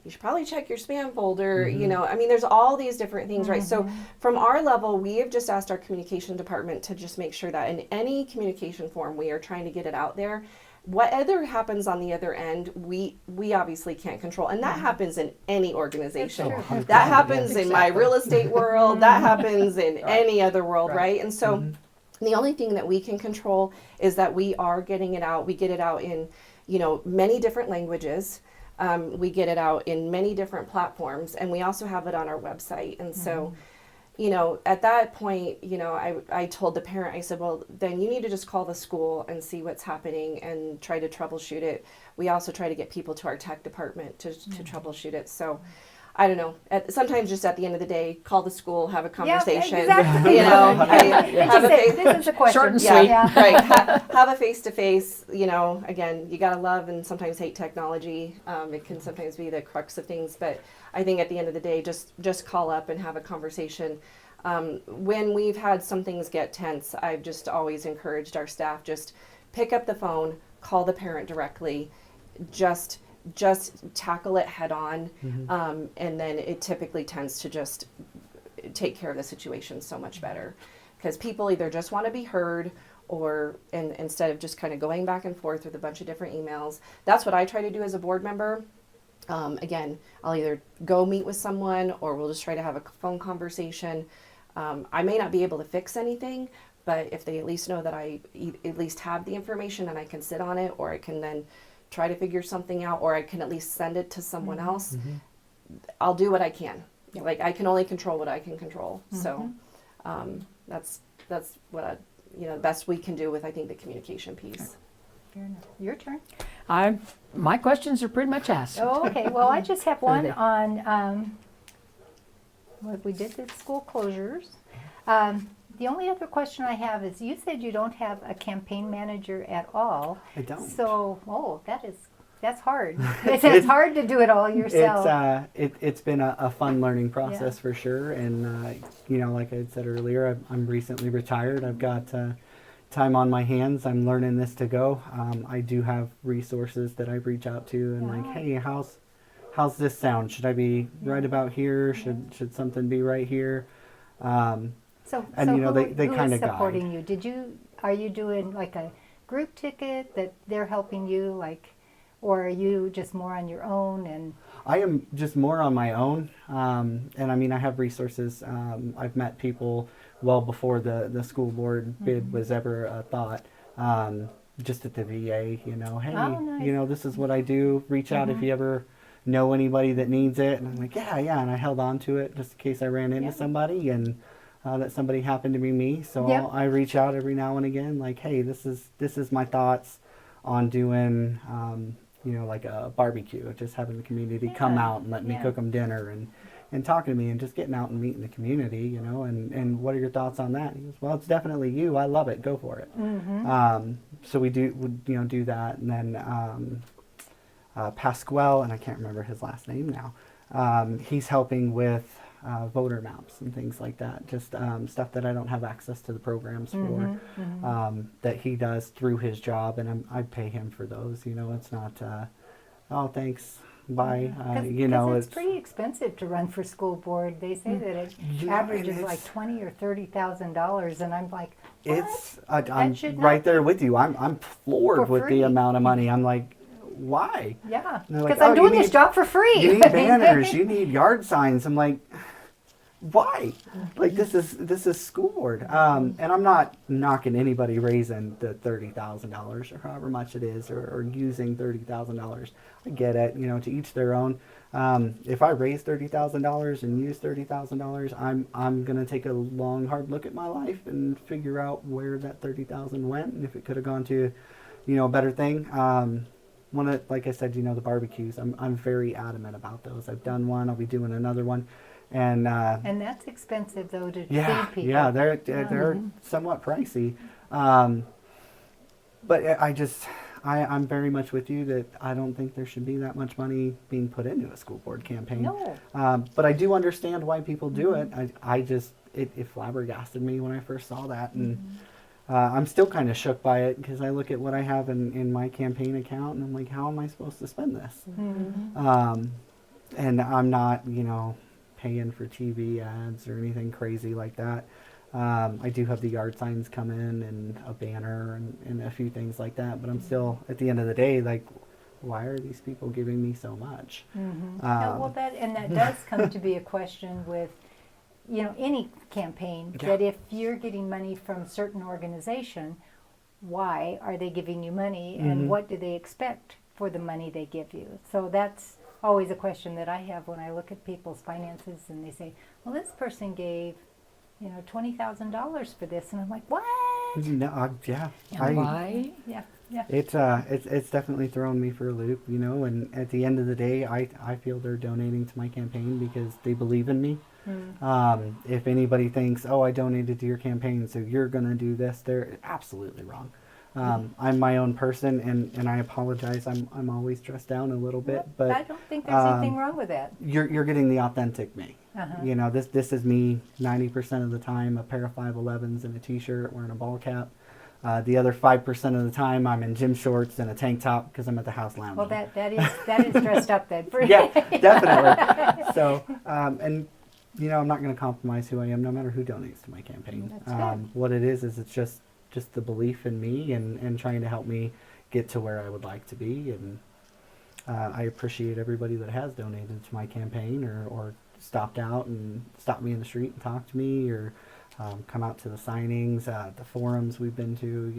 you should probably check your spam folder. You know, I mean, there's all these different things, right? So from our level, we have just asked our communication department to just make sure that in any communication form, we are trying to get it out there. Whatever happens on the other end, we obviously can't control, and that happens in any organization. That's true. That happens in my Exactly. real estate world. That happens in any other world, Right. right? And so, the only thing that we can control is that we are getting it out. We get it out in, you know, many different languages. We get it out in many different platforms, and we also have it on our website. And so, you know, at that point, you know, I told the parent, I said, well, then you need to just call the school and see what's happening and try to troubleshoot it. We also try to get people to our tech department to troubleshoot it. So, I don't know. Sometimes just at the end of the day, call the school, have a conversation. exactly. You know, have a This is a question. Short and yeah, sweet. Yeah. right. Have a face-to-face. You know, again, you gotta love and sometimes hate technology. It can sometimes be the crux of things, but I think at the end of the day, just call up and have a conversation. When we've had some things get tense, I've just always encouraged our staff, just pick up the phone, call the parent directly, just tackle it head on, and then it typically tends to just take care of the situation so much better, because people either just want to be heard, or instead of just kind of going back and forth with a bunch of different emails. That's what I try to do as a board member. Again, I'll either go meet with someone, or we'll just try to have a phone conversation. I may not be able to fix anything, but if they at least know that I at least have the information and I can sit on it, or I can then try to figure something out, or I can at least send it to someone else, I'll do what I can. Yeah. Like, I can only control what I can control. So that's what the best we can do with, I think, the communication piece. Fair enough. Your turn. My questions are pretty much asked. Oh, okay. Well, I just have one Okay. on what we did with school closures. The only other question I have is, you said you don't have a campaign manager at all. I don't. So, that's hard. It's hard to do it all yourself. It's been a fun learning process for sure, and you know, like I had said earlier, I'm recently retired. I've got time on my hands. I'm learning this to go. I do have resources that I reach out to, and like, hey, how's this sound? Should I be right about here? Should something be right here? So you know, who they is kinda guide. supporting you? Are you doing like a group ticket that they're helping you, like, or are you just more on your own? And I am just more on my own, and I mean, I have resources. I've met people well before the school board bid was ever a thought. Just at the VA, you know, hey, Oh, nice. you know, this is what I do. Reach out if you ever know anybody that needs it. And I'm like, yeah, and I held on to it just in case I ran into somebody, and that somebody happened to be me. So Yep. I reach out every now and again, like, hey, this is my thoughts on doing. You know, like a barbecue, just having the community come Yeah, out and let me yeah. cook them dinner, and talking to me, and just getting out and meeting the community, you know, and what are your thoughts on that? He goes, well, it's definitely you. I love it. Go for it. So we do that. And then Pasquale, and I can't remember his last name now, he's helping with voter maps and things like that, just stuff that I don't have access to the programs for, that he does through his job, and I pay him for those. You know, it's not oh, thanks, bye. You know, it's pretty expensive to run for school board. They say that it averages and like it's- $20,000 or $30,000, and I'm like, what? it's I'm should not right there with you. I'm floored For with free. the amount of money. I'm like, why? Yeah, And they're like, because I'm "Oh, you doing this need- job for free. You need banners. You need yard signs. I'm like, why? Like, this is school board. And I'm not knocking anybody raising the $30,000 or however much it is, or using $30,000. I get it. You know, to each their own. If I raise $30,000 and use $30,000, I'm gonna take a long, hard look at my life and figure out where that $30,000 went, and if it could have gone to, you know, a better thing. Like I said, you know, the barbecues. I'm very adamant about those. I've done one. I'll be doing another one, and And that's expensive, though, to yeah, feed people. yeah, they're somewhat pricey. But I'm very much with you that I don't think there should be that much money being put into a school board campaign. No. But I do understand why people do it. It flabbergasted me when I first saw that, and I'm still kind of shook by it, because I look at what I have in my campaign account, and I'm like, how am I supposed to spend this? and I'm not, paying for TV ads or anything crazy like that. I do have the yard signs come in and a banner and a few things like that, but I'm still, at the end of the day, like, why are these people giving me so much? Yeah, well, that does come to be a question with, any campaign, that if you're getting money from a certain organization, why are they giving you money, and what do they expect for the money they give you? So that's always a question that I have when I look at people's finances, and they say, well, this person gave, $20,000 for this, and I'm like, what? No, yeah. And why? Yeah. It's definitely thrown me for a loop, and at the end of the day, I feel they're donating to my campaign because they believe in me. If anybody thinks, oh, I donated to your campaign, so you're going to do this, they're absolutely wrong. I'm my own person, and I apologize. I'm always stressed down a little bit, but I don't think there's anything wrong with that. you're getting the authentic me. This is me 90% of the time, a pair of 511s and a t-shirt, wearing a ball cap. The other 5% of the time, I'm in gym shorts and a tank top because I'm at the house lounging. Well, that is dressed up then. Yeah, definitely. So, and I'm not going to compromise who I am, no matter who donates to my campaign. That's good. What it is it's just the belief in me and trying to help me get to where I would like to be. And I appreciate everybody that has donated to my campaign or stopped out and stopped me in the street and talked to me, or come out to the signings, the forums we've been to.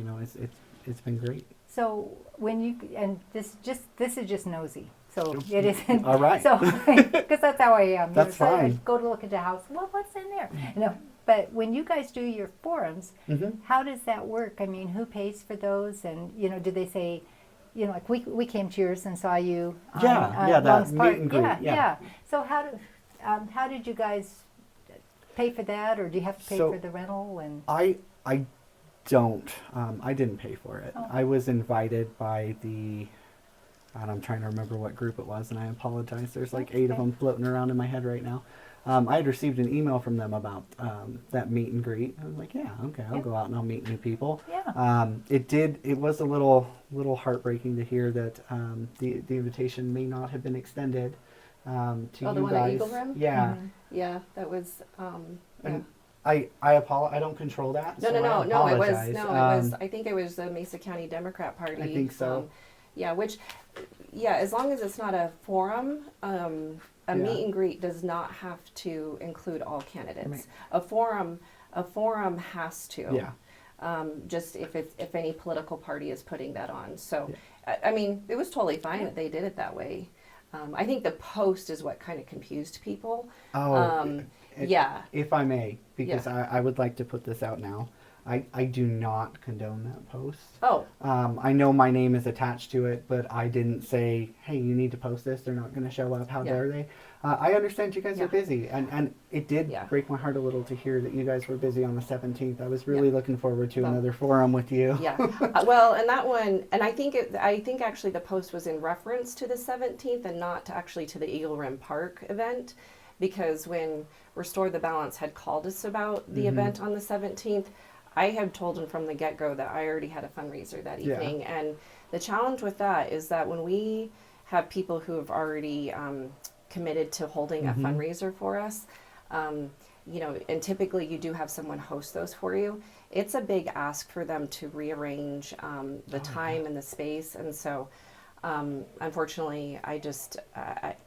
It's been great. So when you, and this is just nosy. So it isn't. All right. So because that's how I am. That's So I fine. go to look at the house. Well, what's in there? But when you guys do your forums, how does that work? I mean, who pays for those? And do they say, like we came to yours and saw you. That Long's meet Park. and greet. Yeah. So how did you guys pay for that, or do you have to pay So for the rental? And I don't. I didn't pay for it. Oh. I was invited by and I'm trying to remember what group it was, and I apologize. There's like 8 of them floating around in my head right now. I had received an email from them about that meet and greet. I was like, yeah, okay, I'll go out and I'll meet new people. Yeah. It was a little heartbreaking to hear that the invitation may not have been extended to you the one guys. at Eagle Room? Yeah. Yeah, that was. And I apologize. I don't control that. No, so I no. It was apologize. I think it was the Mesa County Democrat Party. I think so. As long as it's not a forum, a Yeah. meet and greet does not have to include all candidates. Right. A forum has to. Yeah. Just if any political party is putting that on. So, I mean, it was totally fine that they did it that way. I think the post is what kind of confused people. If I may, because Yeah. I would like to put this out now. I do not condone that post. Oh, I know my name is attached to it, but I didn't say, hey, you need to post this. They're not going to show up. How dare they? I understand you guys are busy. And it did break my heart a little to hear that you guys were busy on the 17th. I was really looking forward to another forum with you. yeah. Well, and that one, and I think actually the post was in reference to the 17th and not actually to the Eagle Rim Park event, because when Restore the Balance had called us about the event on the 17th, I had told them from the get-go that I already had a fundraiser that evening. And the challenge with that is that when we have people who have already committed to holding a fundraiser for us, and typically you do have someone host those for you, it's a big ask for them to rearrange the time and the space. And so, unfortunately, I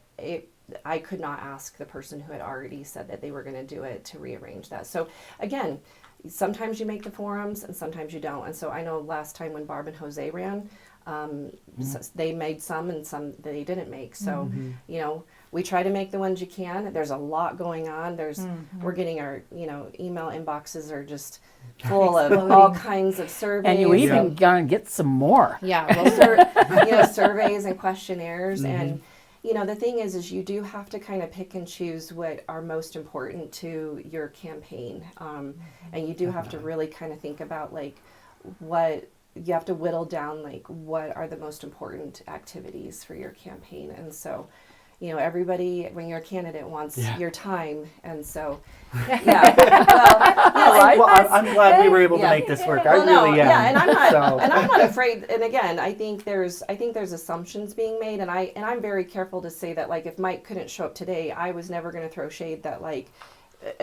could not ask the person who had already said that they were going to do it to rearrange that. So again, sometimes you make the forums and sometimes you don't. And so I know last time when Barb and Jose ran, they made some and some they didn't make. So, we try to make the ones you can. There's a lot going on. We're getting our, email inboxes are just full of all kinds of surveys. And you even gonna get some more. Yeah, well, surveys and questionnaires. And, the thing is you do have to kind of pick and choose what are most important to your campaign. And you do have to really kind of think about what you have to whittle down, what are the most important activities for your campaign. And so, you know, everybody, when you're a candidate, wants Yeah. your time. And so, yeah. Well, I'm glad we were able to make this work. I really am. Yeah, and I'm not, So- and I'm not afraid. And again, I think there's assumptions being made, and I'm very careful to say that, like, if Mike couldn't show up today, I was never going to throw shade that, like,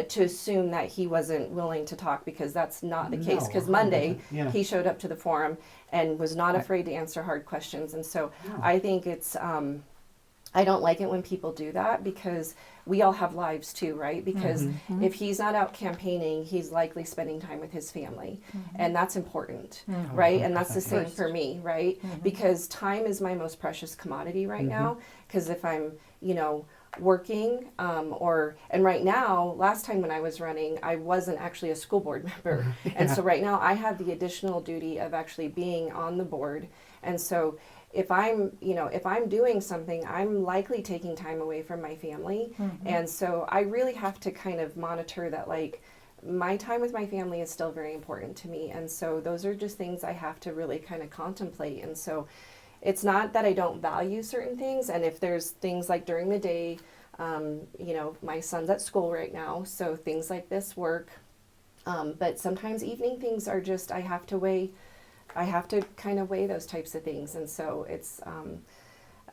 to assume that he wasn't willing to talk, because that's not the case. No, Because Monday 100%, yeah. he showed up to the forum and was not afraid to answer hard questions, and so No. I think it's. I don't like it when people do that, because we all have lives too, right? Because if he's not out campaigning, he's likely spending time with his family. And that's important, right? And that's the same for me, right? Because time is my most precious commodity right now. Because if I'm, you know, working and right now, last time when I was running, I wasn't actually a school board member. And so right now I have the additional duty of actually being on the board. And so if I'm doing something, I'm likely taking time away from my family. And so I really have to kind of monitor that, like, my time with my family is still very important to me. And so those are just things I have to really kind of contemplate. And so it's not that I don't value certain things. And if there's things like during the day, you know, my son's at school right now, so things like this work. But sometimes evening things are just, I have to kind of weigh those types of things. And so it's,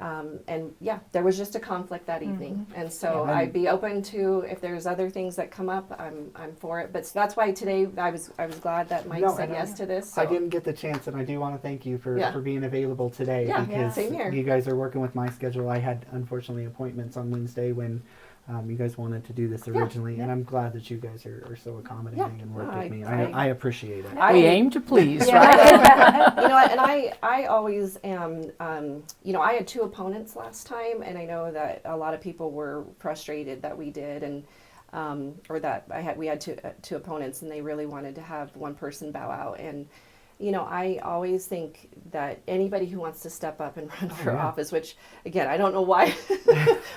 and yeah, there was just a conflict that evening. And so Yeah. I'd be open to, if there's other things that come up, I'm for it. But that's why today I was glad that Mike No, said and yes to this. So. I didn't get the chance, and I do want to thank you for Yeah. being available today. Yeah, because same here. you guys are working with my schedule. I had, unfortunately, appointments on Wednesday when you guys wanted to do this originally, and I'm glad that you guys are so accommodating and work with me. I appreciate it. We aim to please, right? You know, and I always am, you know, I had 2 opponents last time, and I know that a lot of people were frustrated that we did, and or that we had two opponents, and they really wanted to have one person bow out. And you know, I always think that anybody who wants to step up and run for office, which again, I don't know why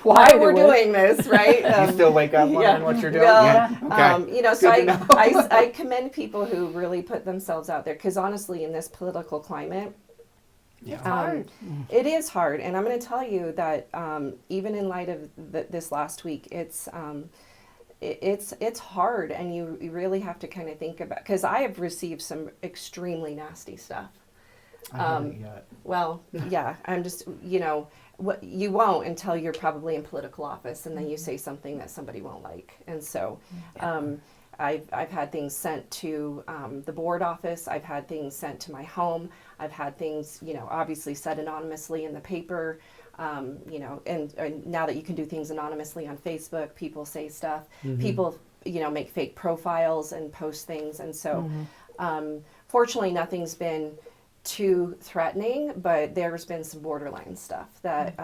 we're doing this, right? You still wake up wondering what you're doing? Well, Okay. you know, so Good to know. I commend people who really put themselves out there, because honestly, in this political climate, it is hard. And I'm going to tell you that even in light of this last week, it's hard, and you really have to kind of think about, because I have received some extremely nasty stuff. I haven't yet. Well, yeah, I'm just, you know, what you won't until you're probably in political office, and then you say something that somebody won't like. And so I've had things sent to the board office. I've had things sent to my home. I've had things, you know, obviously said anonymously in the paper. You know, and now that you can do things anonymously on Facebook, people say stuff. People, you know, make fake profiles and post things. And so, fortunately, nothing's been too threatening, but there's been some borderline stuff that,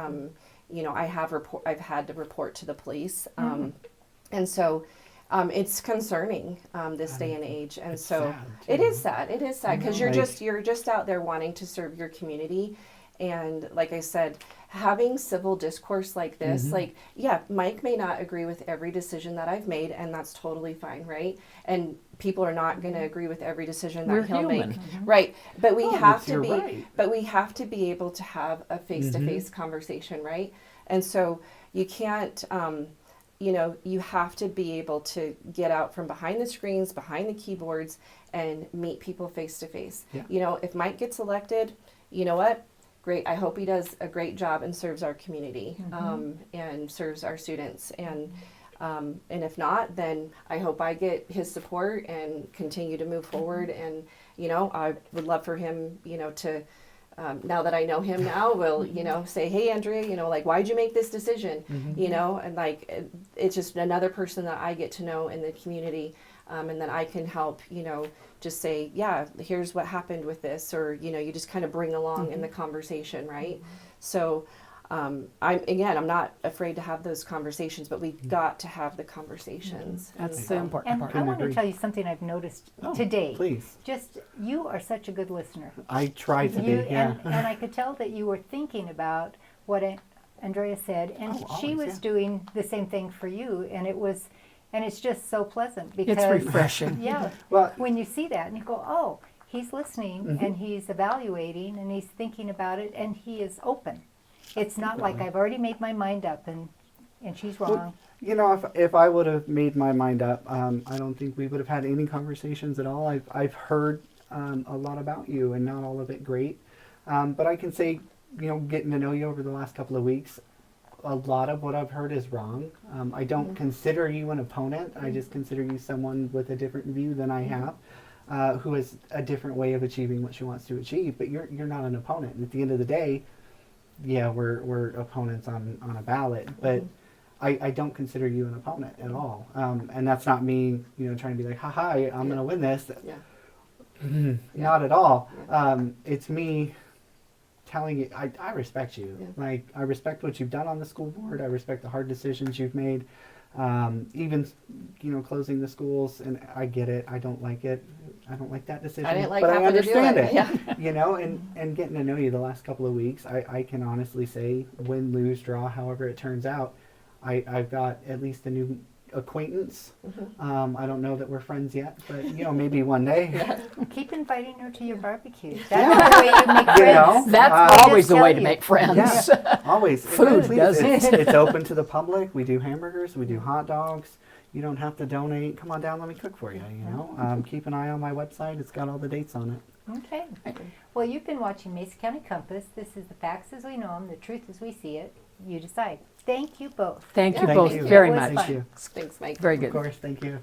you know, I've had to report to the police. And so, it's concerning, this day and age. And It's so sad, it is sad. It is sad, because know, you're just out there wanting to serve your community. And like I said, having civil discourse like this, like, yeah, Mike may not agree with every decision that I've made, and that's totally fine, right? And people are not going to agree with every decision that he'll human. make, right? But we have to you're be, right. but we have to be able to have a face-to-face conversation, right? And so you can't, you know, you have to be able to get out from behind the screens, behind the keyboards, and meet people face-to-face. Yeah. You know, if Mike gets elected, you know what? Great. I hope he does a great job and serves our community, and serves our students. And if not, then I hope I get his support and continue to move forward. And, you know, I would love for him, you know, to, now that I know him now, will, you know, say, hey, Andrea, you know, like, why'd you make this decision? You know, and like, it's just another person that I get to know in the community. And then I can help, you know, just say, yeah, here's what happened with this, or, you know, you just kind of bring along in the conversation, right? So, I'm not afraid to have those conversations, but we've got to have the conversations. That's And the important And part. I want to agree. tell you something I've noticed Oh, today. Please. Just, you are such a good listener. I try to You, be, yeah. and I could tell that you were thinking about what Andrea said, and Oh, she always, was yeah. doing the same thing for you, and it's just so pleasant, because It's refreshing. yeah, Well, when you see that and you go, oh, he's listening and he's evaluating and he's thinking about it and he is open. It's not like I've already made my mind up and she's wrong. You know, if I would have made my mind up, I don't think we would have had any conversations at all. I've heard a lot about you, and not all of it great. But I can say, you know, getting to know you over the last couple of weeks, a lot of what I've heard is wrong. I don't consider you an opponent. I just consider you someone with a different view than I have, who has a different way of achieving what she wants to achieve. But you're not an opponent. And at the end of the day, yeah, we're opponents on a ballot, but I don't consider you an opponent at all. And that's not me, you know, trying to be like, ha, I'm going to win this. Yeah. Not at all. It's me telling you, I respect you. Yeah. Like, I respect what you've done on the school board. I respect the hard decisions you've made. Even, you know, closing the schools, and I get it. I don't like it. I don't like that decision. I didn't like but I having to do understand it. it. Yeah. You know, and getting to know you the last couple of weeks, I can honestly say, win, lose, draw, however it turns out, I've got at least a new acquaintance. I don't know that we're friends yet, but, you know, maybe one day. Keep inviting her to your barbecues. That's the way you make You know? friends. That's always the tell way to you. make friends. Yeah, always. Food Please, does it's open to the public. We do hamburgers. We do hot dogs. You don't have to donate. Come on down. Let me cook for you. You know. Keep an eye on my website. It's got all the dates on it. Okay. Well, you've been watching Mesa County Compass. This is the facts as we know them, the truth as we see it. You decide. Thank you both. Thank you Yeah, both thank you. very It was much. fun. Thank you. Thanks, Mike. Very Of good. course. Thank you.